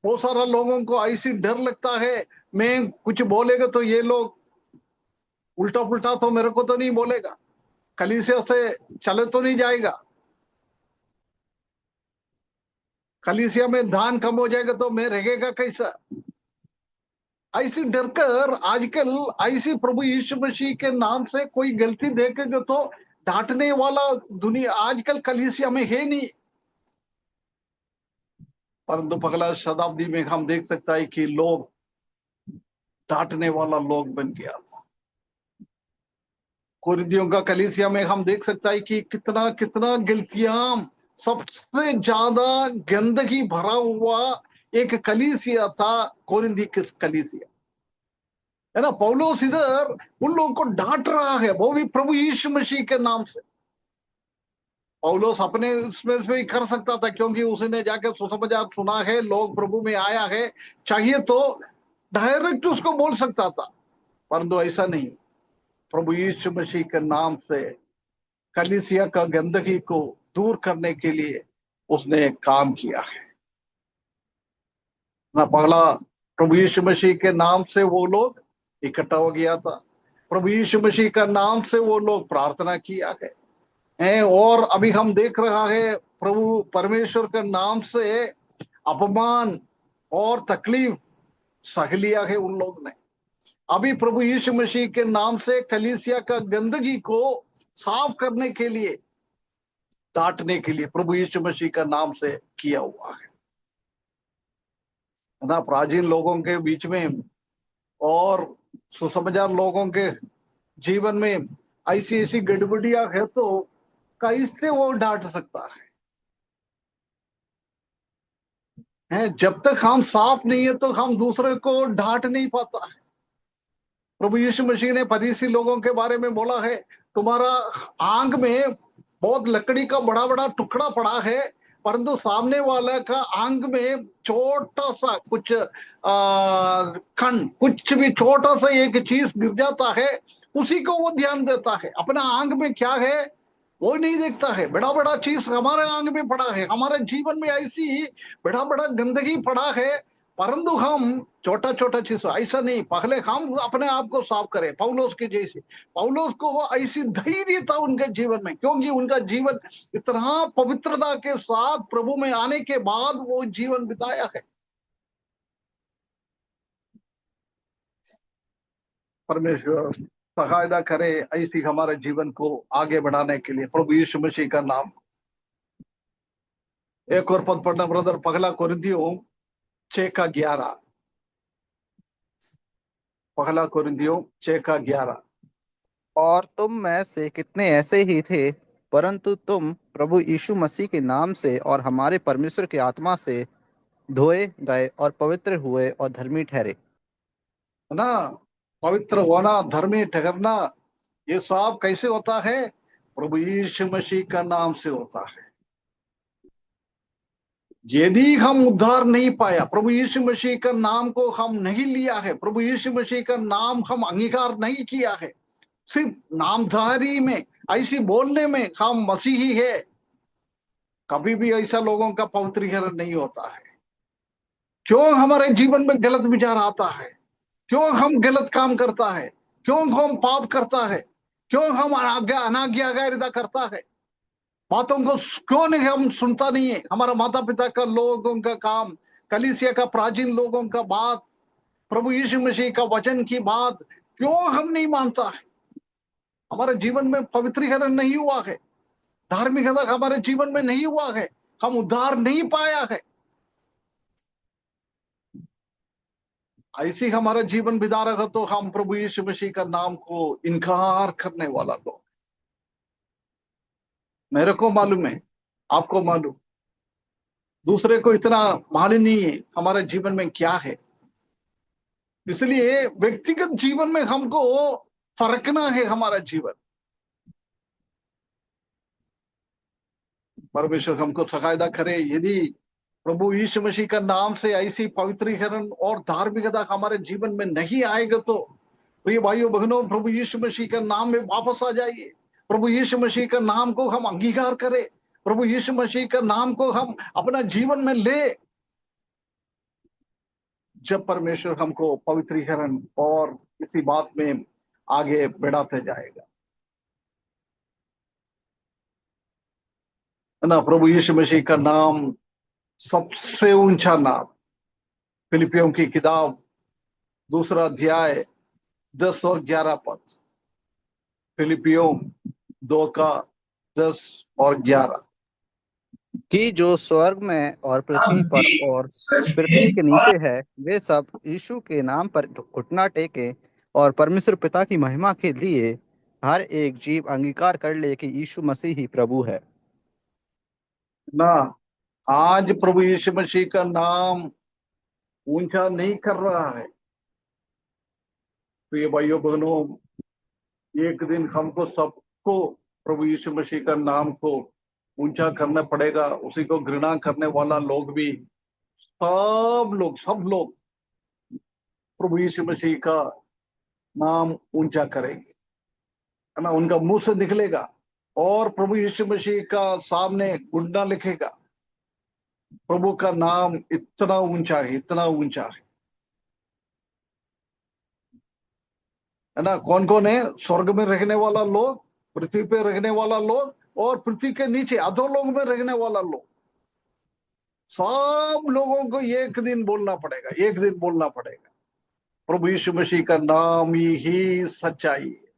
बहुत सारा लोगों को ऐसी डर लगता है, मैं कुछ बोलेगा तो ये लोग उल्टा पुल्टा तो मेरे को तो नहीं बोलेगा, कलीसिया से चले तो नहीं जाएगा, कलीसिया में दान कम हो जाएगा तो मैं रहेगा कैसा। ऐसी डर कर आजकल ऐसी प्रभु यीशु मसीह के नाम से कोई गलती देखेगा तो डांटने वाला दुनिया आजकल कलीसिया में है नहीं। परंतु पगला शताब्दी में हम देख सकता है कि लोग डांटने वाला लोग बन गया था। कुरिन्थियों का कलीसिया में हम देख सकता है कि कितना कितना गलतियां, सबसे ज्यादा गंदगी भरा हुआ एक कलीसिया था कोरिन्थी कलीसिया, है ना। पौलुस इधर उन लोगों को डांट रहा है, वो भी प्रभु यीशु मसीह के नाम से। पौलुस अपने इसमें भी कर सकता था, क्योंकि उसने जाके सुसमाचार सुना है, लोग प्रभु में आया है, चाहिए तो डायरेक्ट उसको बोल सकता था, परंतु ऐसा नहीं। प्रभु यीशु मसीह के नाम से कलीसिया का गंदगी को दूर करने के लिए उसने काम किया है ना। पहला प्रभु यीशु मसीह के नाम से वो लोग इकट्ठा हो गया था, प्रभु यीशु मसीह का नाम से वो लोग प्रार्थना किया है। और अभी हम देख रहा है प्रभु परमेश्वर के नाम से अपमान और तकलीफ सह लिया है उन लोग ने। अभी प्रभु यीशु मसीह के नाम से कलीसिया का गंदगी को साफ करने के लिए, डांटने के लिए प्रभु यीशु मसीह का नाम से किया हुआ है ना। प्राचीन लोगों के बीच में और सुसमाचार लोगों के जीवन में ऐसी ऐसी गड़बड़ियां है तो कैसे वो डांट सकता है? जब तक हम साफ नहीं है तो हम दूसरे को डांट नहीं पाता है। प्रभु यीशु मसीह ने फरीसी लोगों के बारे में बोला है, तुम्हारा आंख में बहुत लकड़ी का बड़ा बड़ा टुकड़ा पड़ा है, परंतु सामने वाला का आंख में छोटा सा कुछ कण, कुछ भी छोटा सा एक चीज गिर जाता है, उसी को वो ध्यान देता है। अपना आंख में क्या है वो नहीं देखता है। बड़ा बड़ा चीज हमारे आंख में पड़ा है, हमारे जीवन में ऐसी बड़ा बड़ा गंदगी पड़ा है, परंतु हम छोटा छोटा चीज ऐसा नहीं, पहले हम अपने आप को साफ करें पौलुस के जैसे। पौलुस को वो ऐसी धैर्य था उनके जीवन में, क्योंकि उनका जीवन इतना पवित्रता के साथ प्रभु में आने के बाद वो जीवन बिताया है। परमेश्वर सहायता करे ऐसी हमारे जीवन को आगे बढ़ाने के लिए, प्रभु यीशु मसीह का नाम। एक और पद पढ़ना ब्रदर, पहला कोरिन्थियों 6:11। पहला कोरिन्थियों 6:11। और तुम में से कितने ऐसे ही थे, परंतु तुम प्रभु यीशु मसीह के नाम से और हमारे परमेश्वर की आत्मा से धोए गए और पवित्र हुए और धर्मी ठहरे। है ना, पवित्र होना, धर्मी ठहरना, ये सब कैसे होता है? प्रभु यीशु मसीह का नाम से होता है। यदि हम उद्धार नहीं पाया, प्रभु यीशु मसीह का नाम को हम नहीं लिया है, प्रभु यीशु मसीह का नाम हम अंगीकार नहीं किया है, सिर्फ नामधारी में ऐसी बोलने में हम मसीही है, कभी भी ऐसा लोगों का पवित्रीकरण नहीं होता है। क्यों हमारे जीवन में गलत विचार आता है? क्यों हम गलत काम करता है? क्यों हम पाप करता है? क्यों हम अनाज्ञाकारिता करता है? बातों को क्यों नहीं हम सुनता नहीं है? हमारा माता पिता का, लोगों का काम, कलीसिया का, प्राचीन लोगों का बात, प्रभु यीशु मसीह का वचन की बात क्यों हम नहीं मानता है? हमारे जीवन में पवित्रीकरण नहीं हुआ है, धार्मिकता हमारे जीवन में नहीं हुआ है, हम उद्धार नहीं पाया है। ऐसी हमारा जीवन बिता रहा तो हम प्रभु यीशु मसीह का नाम को इनकार करने वाला लोग। मेरे को मालूम है, आपको मालूम, दूसरे को इतना मालूम नहीं है हमारे जीवन में क्या है। इसलिए व्यक्तिगत जीवन में हमको फरकना है हमारा जीवन। परमेश्वर हमको सहायता करे। यदि प्रभु यीशु मसीह का नाम से ऐसी पवित्रीकरण और धार्मिकता हमारे जीवन में नहीं आएगा तो प्रिय भाइयों बहनों, प्रभु यीशु मसीह का नाम में वापस आ जाइए। प्रभु यीशु मसीह का नाम को हम अंगीकार करें, प्रभु यीशु मसीह का नाम को हम अपना जीवन में ले। जब परमेश्वर हमको पवित्रीकरण और इसी बात में आगे बढ़ाते जाएगा, है ना। प्रभु यीशु मसीह का नाम सबसे ऊंचा नाम। फिलिपियों की किताब 2 अध्याय 10 और 11 पद। फिलिपियों 2:10 और 11। कि जो स्वर्ग में और पृथ्वी पर और पृथ्वी के नीचे है, वे सब यीशु के नाम पर घुटना टेके और परमेश्वर पिता की महिमा के लिए हर एक जीव अंगीकार कर ले कि यीशु मसीह ही प्रभु है। ना, आज प्रभु यीशु मसीह का नाम ऊंचा नहीं कर रहा है। तो ये भाइयों बहनों, एक दिन हमको सबको प्रभु यीशु मसीह का नाम को ऊंचा करना पड़ेगा। उसी को घृणा करने वाला लोग भी, सब लोग प्रभु यीशु मसीह का नाम ऊंचा करेंगे, है ना। उनका मुंह से निकलेगा और प्रभु यीशु मसीह का सामने गुंडा लिखेगा, प्रभु का नाम इतना ऊंचा है, इतना ऊंचा है ना। कौन कौन है? स्वर्ग में रहने वाला लोग, पृथ्वी पे रहने वाला लोग और पृथ्वी के नीचे अधोलोक में रहने वाला लोग। सब लोगों को एक दिन बोलना पड़ेगा, एक दिन बोलना पड़ेगा, प्रभु यीशु मसीह का नाम ही सच्चाई है।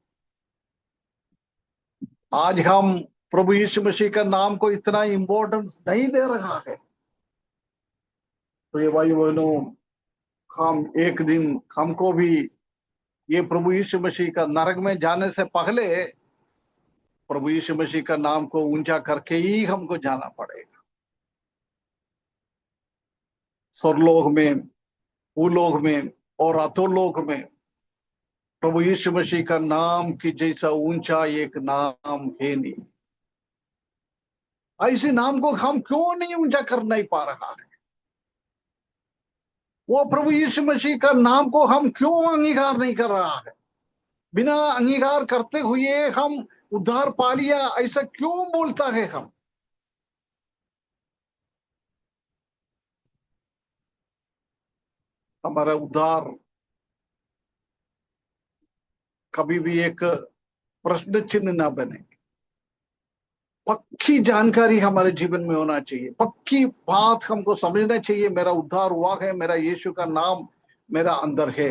आज हम प्रभु यीशु मसीह का नाम को इतना इंपॉर्टेंस नहीं दे रहा है। तो ये भाई बहनों, हम एक दिन हमको भी ये प्रभु यीशु मसीह का नरक में जाने से पहले प्रभु यीशु मसीह का नाम को ऊंचा करके ही हमको जाना पड़ेगा। स्वर्गलोक में, भूलोक में और अधोलोक में प्रभु यीशु मसीह का नाम की जैसा ऊंचा एक नाम है नहीं। ऐसे नाम को हम क्यों नहीं ऊंचा कर नहीं पा रहा है? वो प्रभु यीशु मसीह का नाम को हम क्यों अंगीकार नहीं कर रहा है? बिना अंगीकार करते हुए हम उद्धार पा लिया ऐसा क्यों बोलता है हम? हमारा उद्धार कभी भी एक प्रश्न चिन्ह ना बने। पक्की जानकारी हमारे जीवन में होना चाहिए, पक्की बात हमको समझना चाहिए, मेरा उद्धार हुआ है, मेरा यीशु का नाम मेरा अंदर है,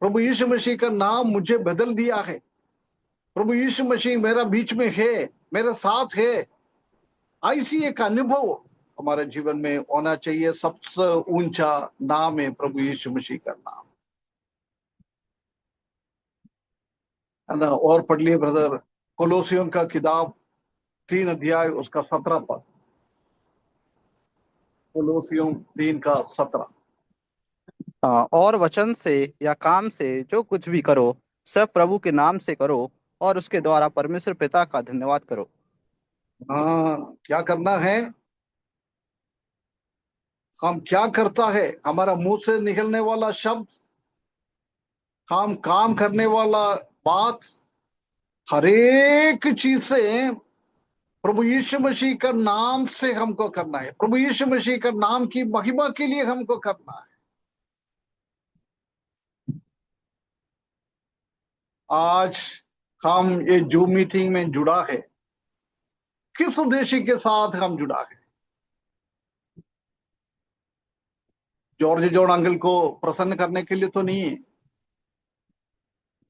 प्रभु यीशु मसीह का नाम मुझे बदल दिया है, प्रभु यीशु मसीह मेरा बीच में है, मेरे साथ है। ऐसी एक अनुभव हमारे जीवन में होना चाहिए। सबसे ऊंचा नाम है प्रभु यीशु मसीह का नाम, है ना। और पढ़ लिए ब्रदर, कोलोसियों का किताब 3 अध्याय उसका 17 पद। कोलोसियों 3 का 17। और वचन से या काम से जो कुछ भी करो सब प्रभु के नाम से करो और उसके द्वारा परमेश्वर पिता का धन्यवाद करो। हाँ, क्या करना है, हम क्या करता है, हमारा मुंह से निकलने वाला शब्द, हम काम करने वाला बात, हर एक चीज से प्रभु यीशु मसीह का नाम से हमको करना है, प्रभु यीशु मसीह का नाम की महिमा के लिए हमको करना है। आज हम ये जूम मीटिंग में जुड़ा है, किस उद्देश्य के साथ हम जुड़ा है? जॉर्ज जॉन अंकल को प्रसन्न करने के लिए तो नहीं है,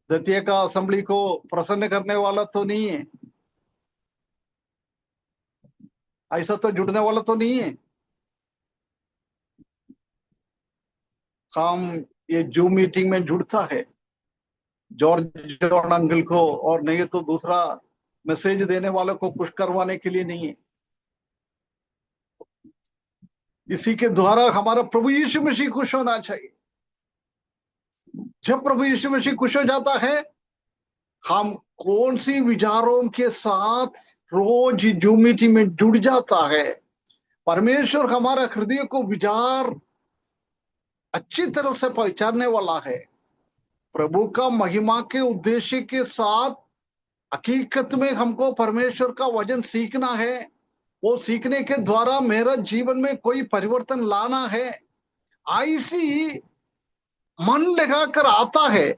द्वितीय का असेंबली को प्रसन्न करने वाला तो नहीं है, ऐसा तो जुड़ने वाला तो नहीं है। हम ये जूम मीटिंग में जुड़ता है जॉर्ज जॉन अंकल को और नहीं तो दूसरा मैसेज देने वालों को खुश करवाने के लिए नहीं है। इसी के द्वारा हमारा प्रभु यीशु मसीह खुश होना चाहिए। जब प्रभु यीशु मसीह खुश हो जाता है, हम कौन सी विचारों के साथ रोज जूम मीटिंग में जुड़ जाता है, परमेश्वर हमारा हृदय को विचार अच्छी तरह से पहचानने वाला है। प्रभु का महिमा के उद्देश्य के साथ हकीकत में हमको परमेश्वर का वचन सीखना है, वो सीखने के द्वारा मेरा जीवन में कोई परिवर्तन लाना है, ऐसी मन लगाकर आता है।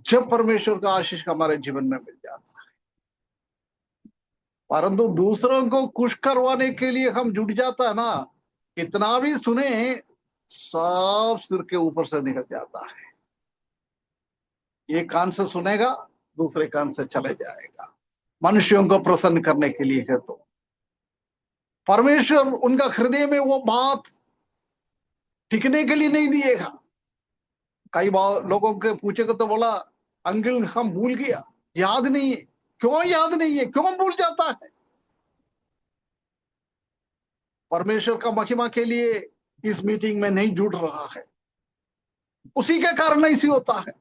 जब परमेश्वर का आशीष हमारे जीवन में मिल जाता है, परंतु दूसरों को खुश करवाने के लिए हम जुट जाता है ना, कितना भी सुने सब सिर के ऊपर से निकल जाता है। एक कान से सुनेगा, दूसरे कान से चले जाएगा। मनुष्यों को प्रसन्न करने के लिए है, तो परमेश्वर उनका हृदय में वो बात टिकने के लिए नहीं दिएगा। कई बार लोगों के पूछेगा तो बोला, अंकल हम भूल गया, याद नहीं है। क्यों याद नहीं है, क्यों भूल जाता है? परमेश्वर का महिमा के लिए इस मीटिंग में नहीं जुड़ रहा है, उसी के कारण ऐसी होता है।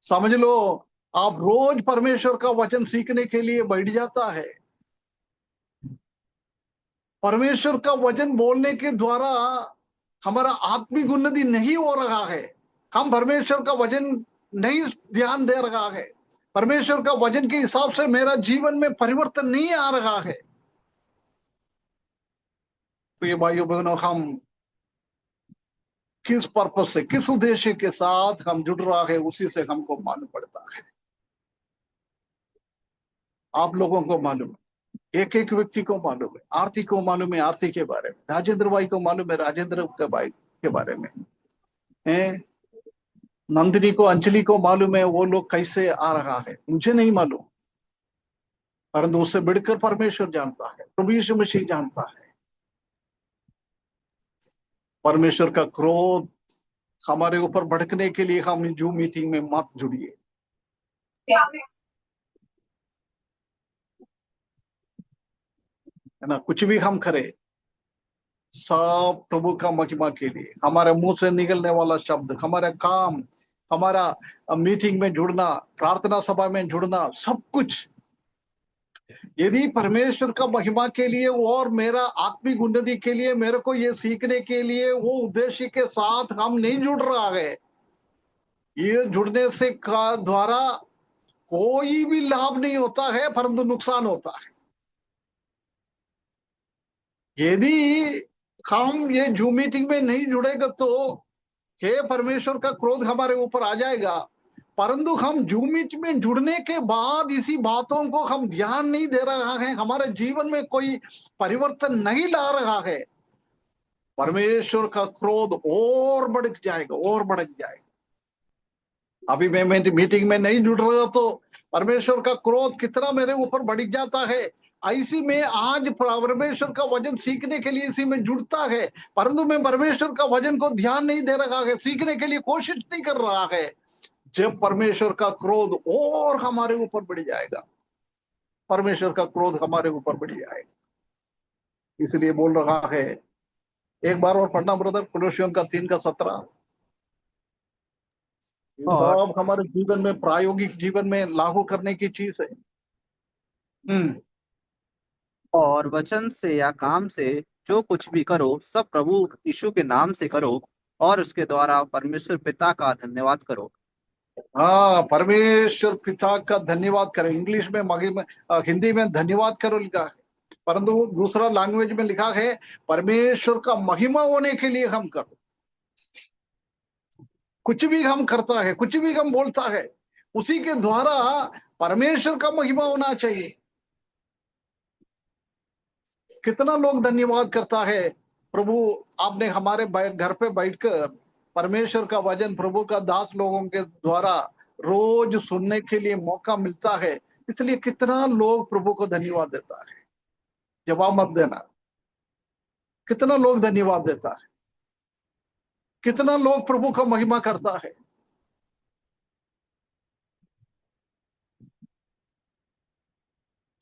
समझ लो, आप रोज परमेश्वर का वचन सीखने के लिए बैठ जाता है। परमेश्वर का वचन बोलने के द्वारा हमारा आत्मिक उन्नति नहीं हो रहा है, हम परमेश्वर का वचन नहीं ध्यान दे रहा है, परमेश्वर का वचन के हिसाब से मेरा जीवन में परिवर्तन नहीं आ रहा है। प्रिय भाइयों बहनों, हम किस पर्पस से, किस उद्देश्य के साथ हम जुड़ रहा है, उसी से हमको मालूम पड़ता है। आप लोगों को मालूम है, एक एक व्यक्ति को मालूम है, आरती को मालूम है आरती के बारे में, राजेंद्र भाई को मालूम है राजेंद्र के भाई के बारे में, नंदिनी को, अंजलि को मालूम है वो लोग कैसे आ रहा है। मुझे नहीं मालूम, परंतु उससे बढ़कर परमेश्वर जानता है, प्रभु यीशु मसीह जानता है। परमेश्वर का क्रोध हमारे ऊपर भड़कने के लिए हम जूम मीटिंग में मत जुड़िए। है ना, कुछ भी हम करें सब प्रभु का महिमा के लिए। हमारे मुंह से निकलने वाला शब्द, हमारा काम, हमारा मीटिंग में जुड़ना, प्रार्थना सभा में जुड़ना, सब कुछ यदि परमेश्वर का महिमा के लिए और मेरा आत्मिक उन्नति के लिए, मेरे को ये सीखने के लिए वो उद्देश्य के साथ हम नहीं जुड़ रहा है, ये जुड़ने से का द्वारा कोई भी लाभ नहीं होता है, परंतु नुकसान होता है। यदि हम ये जूम मीटिंग में नहीं जुड़ेगा तो हे परमेश्वर का क्रोध हमारे ऊपर आ जाएगा। परंतु हम जूम मीटिंग में जुड़ने के बाद इसी बातों को हम ध्यान नहीं दे रहा है, हमारे जीवन में कोई परिवर्तन नहीं ला रहा है, परमेश्वर का क्रोध और बढ़ जाएगा, और बढ़ जाएगा। अभी मैं मीटिंग में नहीं जुड़ रहा तो परमेश्वर का क्रोध कितना मेरे ऊपर बढ़ जाता है। ऐसी में आज परमेश्वर का वचन सीखने के लिए इसी में जुड़ता है, परंतु मैं परमेश्वर का वचन को ध्यान नहीं दे रहा है, सीखने के लिए कोशिश नहीं कर रहा है। जब परमेश्वर का क्रोध और हमारे ऊपर बढ़ जाएगा, परमेश्वर का क्रोध हमारे ऊपर बढ़ जाएगा। इसलिए बोल रहा है, एक बार और पढ़ना ब्रदर, कुलोसियों का 3:17। ये और सब हमारे जीवन में, प्रायोगिक जीवन में लागू करने की चीज है। और वचन से या काम से जो कुछ भी करो सब प्रभु यीशु के नाम से करो और उसके द्वारा परमेश्वर पिता का धन्यवाद करो। हाँ, परमेश्वर पिता का धन्यवाद करें। इंग्लिश में हिंदी में धन्यवाद करो लिखा है, परंतु दूसरा लैंग्वेज में लिखा है परमेश्वर का महिमा होने के लिए हम करो। कुछ भी हम करता है, कुछ भी हम बोलता है, उसी के द्वारा परमेश्वर का महिमा होना चाहिए। कितना लोग धन्यवाद करता है, प्रभु आपने हमारे घर पे बैठकर परमेश्वर का वचन प्रभु का दास लोगों के द्वारा रोज सुनने के लिए मौका मिलता है, इसलिए कितना लोग प्रभु को धन्यवाद देता है। जवाब मत देना, कितना लोग धन्यवाद देता है, कितना लोग प्रभु का महिमा करता है।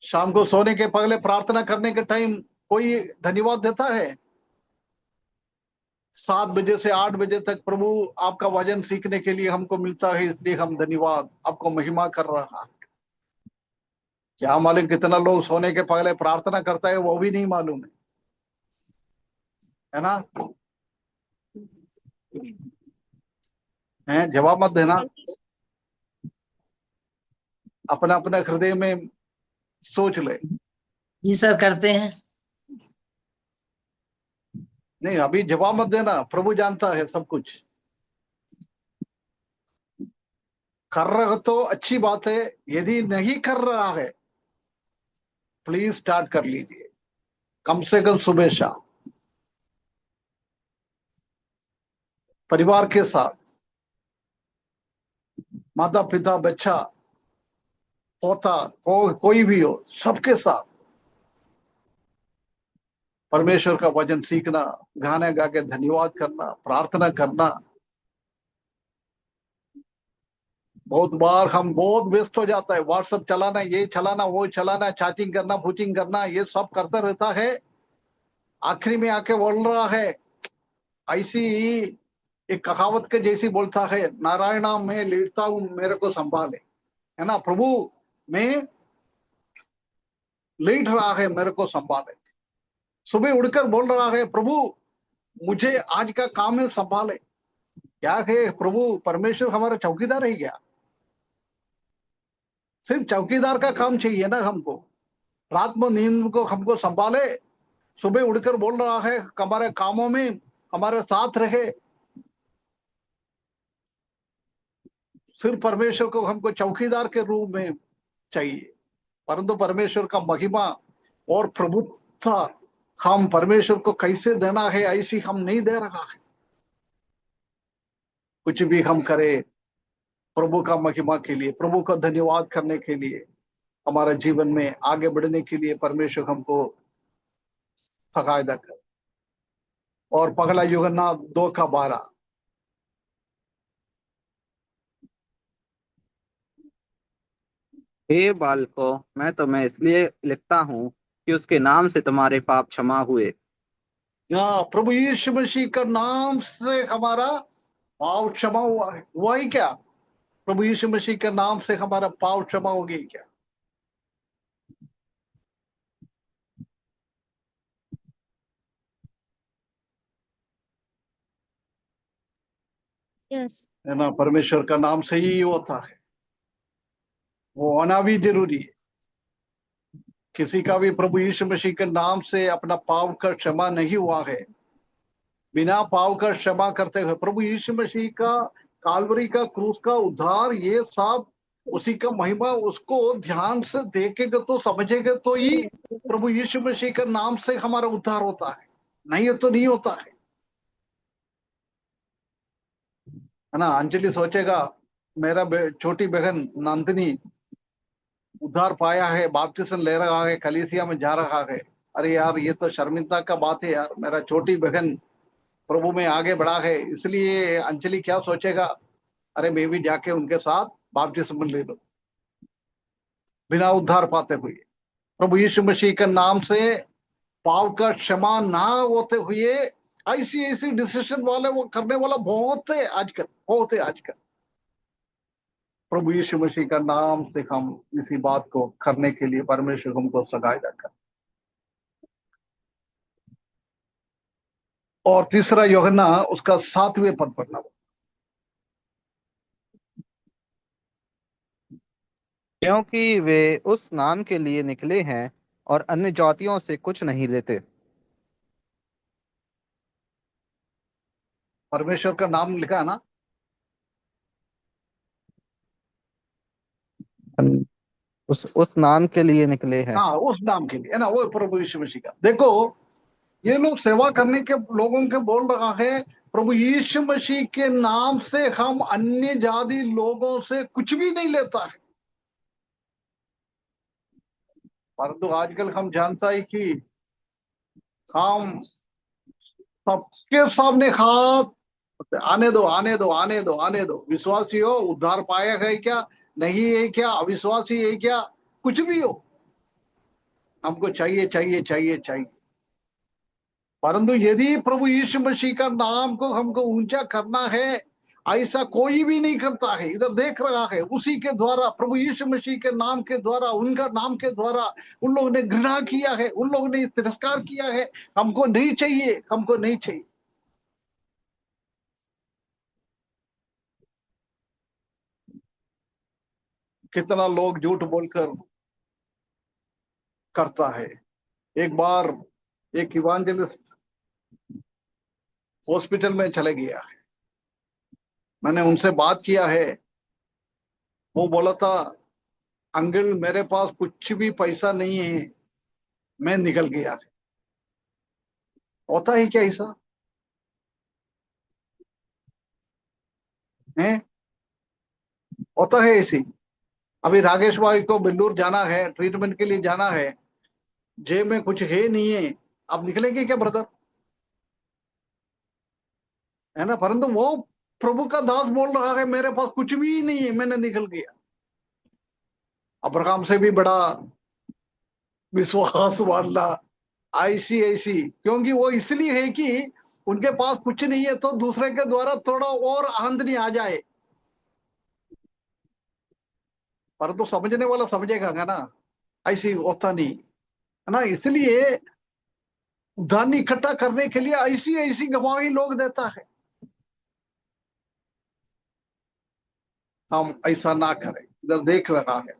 शाम को सोने के पहले प्रार्थना करने के टाइम कोई धन्यवाद देता है? 7 बजे से 8 बजे तक प्रभु आपका वचन सीखने के लिए हमको मिलता है, इसलिए हम धन्यवाद आपको महिमा कर रहा है। क्या मालूम कितना लोग सोने के पहले प्रार्थना करता है, वो भी नहीं मालूम है ना? है, जवाब मत देना, अपना अपना हृदय में सोच ले। जी सर, करते हैं। नहीं, अभी जवाब मत देना, प्रभु जानता है सब कुछ। कर रहा तो अच्छी बात है, यदि नहीं कर रहा है प्लीज स्टार्ट कर लीजिए, कम से कम सुबह शाम परिवार के साथ, माता पिता बच्चा पोता कोई भी हो, सबके साथ परमेश्वर का वचन सीखना, गाने गा के धन्यवाद करना, प्रार्थना करना। बहुत बार हम बहुत व्यस्त हो जाता है, व्हाट्सएप चलाना, ये चलाना, वो चलाना, चैटिंग करना, फूचिंग करना, ये सब करता रहता है। आखिरी में आके बोल रहा है, ऐसी एक कहावत के जैसी बोलता है, नारायणा मैं लेटता हूं मेरे को संभाले, है ना? प्रभु मैं लेट रहा है मेरे को संभाले। सुबह उड़कर बोल रहा है, प्रभु मुझे आज का काम है संभाले। क्या है प्रभु, परमेश्वर हमारा चौकीदार है क्या? सिर्फ चौकीदार का काम चाहिए ना हमको, रात में नींद को हमको संभाले, सुबह उड़कर बोल रहा है हमारे कामों में हमारे साथ रहे। सिर्फ परमेश्वर को हमको चौकीदार के रूप में चाहिए, परंतु परमेश्वर का महिमा और प्रभुत्व हम परमेश्वर को कैसे देना है ऐसी हम नहीं दे रहा है। कुछ भी हम करें प्रभु का महिमा के लिए, प्रभु का धन्यवाद करने के लिए, हमारे जीवन में आगे बढ़ने के लिए परमेश्वर हमको सहायता कर। और पहला यूहन्ना 2:12, हे बालकों, मैं तुम्हें इसलिए लिखता हूँ कि उसके नाम से तुम्हारे पाप क्षमा हुए। प्रभु यीशु मसीह का नाम से हमारा पाप क्षमा हुआ है। हुआ ही क्या? प्रभु यीशु मसीह के नाम से हमारा पाप क्षमा हो गई क्या? यस। है ना? परमेश्वर का नाम से ही होता है, वो होना भी जरूरी है। किसी का भी प्रभु यीशु मसीह के नाम से अपना पाप का क्षमा नहीं हुआ है, बिना पाप का क्षमा करते हुए प्रभु यीशु मसीह का कालवरी का क्रूस का उद्धार, ये सब उसी का महिमा, उसको ध्यान से देखेंगे तो समझेंगे तो ही प्रभु यीशु मसीह के नाम से हमारा उद्धार होता है, नहीं तो नहीं होता है ना। अंजलि सोचेगा मेरा छोटी बहन नंदिनी उद्धार पाया है, बाप्तिस्म ले रहा है, कलीसिया में जा रहा है, अरे यार ये तो शर्मिंदा का बात है यार, मेरा छोटी बहन प्रभु में आगे बढ़ा है। इसलिए अंजलि क्या सोचेगा, अरे मैं भी जाके उनके साथ बपतिस्मा ले लो, बिना उद्धार पाते हुए। प्रभु यीशु मसीह के नाम से पाप का क्षमा ना होते हुए ऐसी ऐसी डिसीजन वाले वो करने वाला बहुत है आजकल, बहुत है आजकल। प्रभु यीशु मसीह का नाम से हम इसी बात को करने के लिए परमेश्वर हमको सगाया कर। और तीसरा यूहन्ना उसका 7वें पद पढ़ना। क्योंकि वे उस नाम के लिए निकले हैं और अन्य जातियों से कुछ नहीं लेते। परमेश्वर का नाम लिखा है ना, उस नाम के लिए निकले हैं। हाँ उस नाम के लिए है ना, वो प्रभु यीशु मसीह का। देखो ये लोग सेवा करने के लोगों के बोल रहा है प्रभु यीशु मसीह के नाम से हम अन्य जाति लोगों से कुछ भी नहीं लेता है। परंतु आजकल हम जानता है कि हम सबके सामने हाथ, आने दो आने दो आने दो आने दो, विश्वासी हो उद्धार पाया है क्या, नहीं है क्या, अविश्वासी है क्या, कुछ भी हो, हमको चाहिए चाहिए चाहिए चाहिए। परंतु यदि प्रभु यीशु मसीह का नाम को हमको ऊंचा करना है, ऐसा कोई भी नहीं करता है। इधर देख रहा है उसी के द्वारा, प्रभु यीशु मसीह के नाम के द्वारा, उनका नाम के द्वारा उन लोगों ने घृणा किया है, उन लोगों ने तिरस्कार किया है। हमको नहीं चाहिए, हमको नहीं चाहिए। कितना लोग झूठ बोलकर करता है। एक बार एक इवांजेलिस्ट हॉस्पिटल में चले गया है, मैंने उनसे बात किया है। वो बोला था अंकल मेरे पास कुछ भी पैसा नहीं है, मैं निकल गया। होता है क्या ऐसा है, होता है ऐसी। अभी राकेश भाई को बेंगलुरु जाना है, ट्रीटमेंट के लिए जाना है, जेब में कुछ है नहीं है, अब निकलेंगे क्या ब्रदर, है ना। परंतु वो प्रभु का दास बोल रहा है मेरे पास कुछ भी नहीं है, मैंने निकल गया। अब्राहम से भी बड़ा विश्वास वाला, ऐसी ऐसी, क्योंकि वो इसलिए है कि उनके पास कुछ नहीं है तो दूसरे के द्वारा थोड़ा और आमदनी आ जाए। परंतु समझने वाला समझेगा ना, ऐसी होता नहीं है ना। इसलिए धन इकट्ठा करने के लिए ऐसी ऐसी गवाही लोग देता है। हम ऐसा ना करें। इधर देख रहा है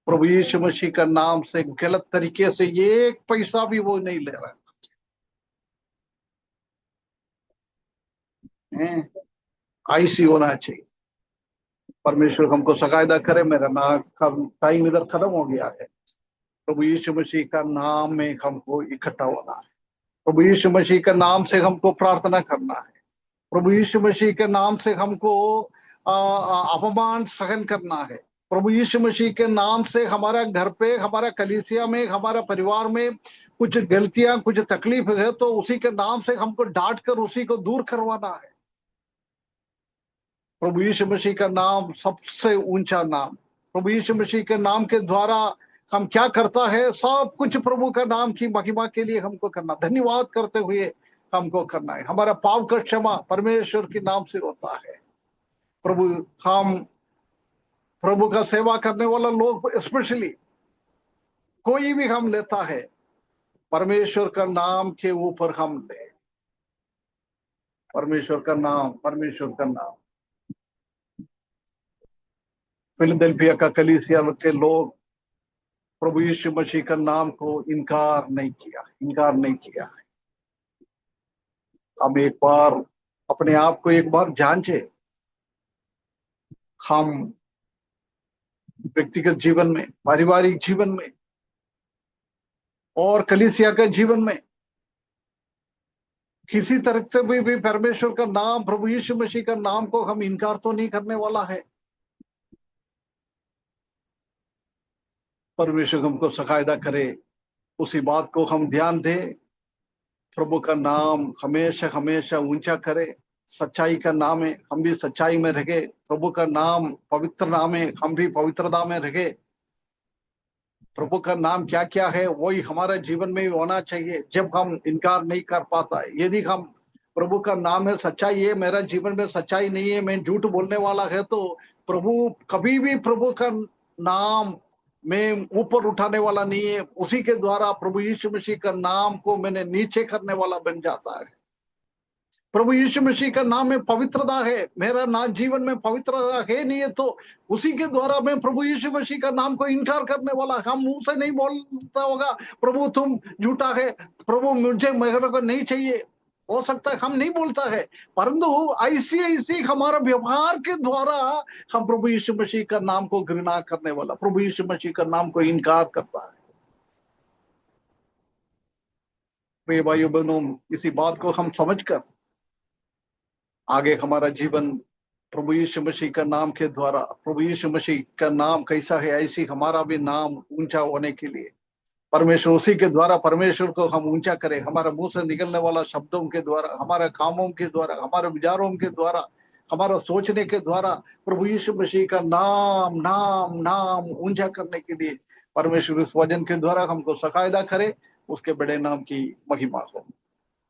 प्रभु यीशु मसीह का नाम से गलत तरीके से एक पैसा भी वो नहीं ले रहा है, ऐसी होना चाहिए। परमेश्वर हमको सहायता करे। मेरा नाम टाइम इधर खत्म हो गया है। प्रभु यीशु मसीह का नाम में हमको इकट्ठा होना है, प्रभु यीशु मसीह के नाम से हमको प्रार्थना करना है, प्रभु यीशु मसीह के नाम से हमको अपमान सहन करना है। प्रभु यीशु मसीह के नाम से हमारा घर पे, हमारा कलीसिया में, हमारा परिवार में कुछ गलतियां, कुछ तकलीफ है तो उसी के नाम से हमको डांट कर उसी को दूर करवाना है। प्रभु यीशु मसीह का नाम सबसे ऊंचा नाम। प्रभु यीशु मसीह के नाम के द्वारा हम क्या करता है, सब कुछ प्रभु का नाम की महिमा के लिए हमको करना, धन्यवाद करते हुए हमको करना है। हमारा पाप का क्षमा परमेश्वर के नाम से होता है। प्रभु हम प्रभु का सेवा करने वाला लोग स्पेशली कोई भी हम लेता है, परमेश्वर का नाम के ऊपर हम ले, परमेश्वर का नाम, परमेश्वर का नाम। फिलाडेल्फिया का कलीसिया के लोग प्रभु यीशु मसीह का नाम को इनकार नहीं किया। हम एक बार अपने आप को एक बार जांचे। हम व्यक्तिगत जीवन में, पारिवारिक जीवन में और कलीसिया के जीवन में किसी तरह से भी परमेश्वर का नाम, प्रभु यीशु मसीह का नाम को हम इनकार तो नहीं करने वाला है। परमेश्वर हमको सहायता करे, उसी बात को हम ध्यान दें। प्रभु का नाम हमेशा हमेशा ऊंचा करे। सच्चाई का नाम है, हम भी सच्चाई में रहे। प्रभु का नाम पवित्र नाम है, हम भी पवित्रता में रहे। प्रभु का नाम क्या क्या है वही हमारे जीवन में भी होना चाहिए। जब हम इनकार नहीं कर पाता है, यदि हम प्रभु का नाम है, सच्चाई है, मेरा जीवन में सच्चाई नहीं है, मैं झूठ बोलने वाला है, तो प्रभु कभी भी प्रभु का नाम में ऊपर उठाने वाला नहीं है। उसी के द्वारा प्रभु यीशु मसीह का नाम को मैंने नीचे करने वाला बन जाता है। प्रभु यीशु मसीह का नाम में पवित्रता है, मेरा नाम जीवन में पवित्रता है नहीं है, तो उसी के द्वारा मैं प्रभु यीशु मसीह का नाम को इनकार करने वाला। हम मुंह से नहीं बोलता होगा प्रभु तुम झूठा है, प्रभु मुझे मेरे को नहीं चाहिए, हो सकता है हम नहीं बोलता है, परंतु ऐसी हमारा व्यवहार के द्वारा हम प्रभु यीशु मसीह का नाम को घृणा करने वाला, प्रभु यीशु मसीह का नाम को इनकार करता है। प्रिय भाइयों बहनों, इसी बात को हम समझकर आगे हमारा जीवन प्रभु यीशु मसीह का नाम के द्वारा, प्रभु यीशु मसीह का नाम कैसा है ऐसी हमारा भी नाम ऊंचा होने के लिए परमेश्वर, उसी के द्वारा परमेश्वर को हम ऊंचा करें। हमारे मुंह से निकलने वाला शब्दों के द्वारा, हमारे कामों के द्वारा, हमारे विचारों के द्वारा, हमारा सोचने के द्वारा प्रभु यीशु मसीह का नाम नाम नाम ऊंचा करने के लिए परमेश्वर इस वचन के द्वारा हमको सहायता करे। उसके बड़े नाम की महिमा हो।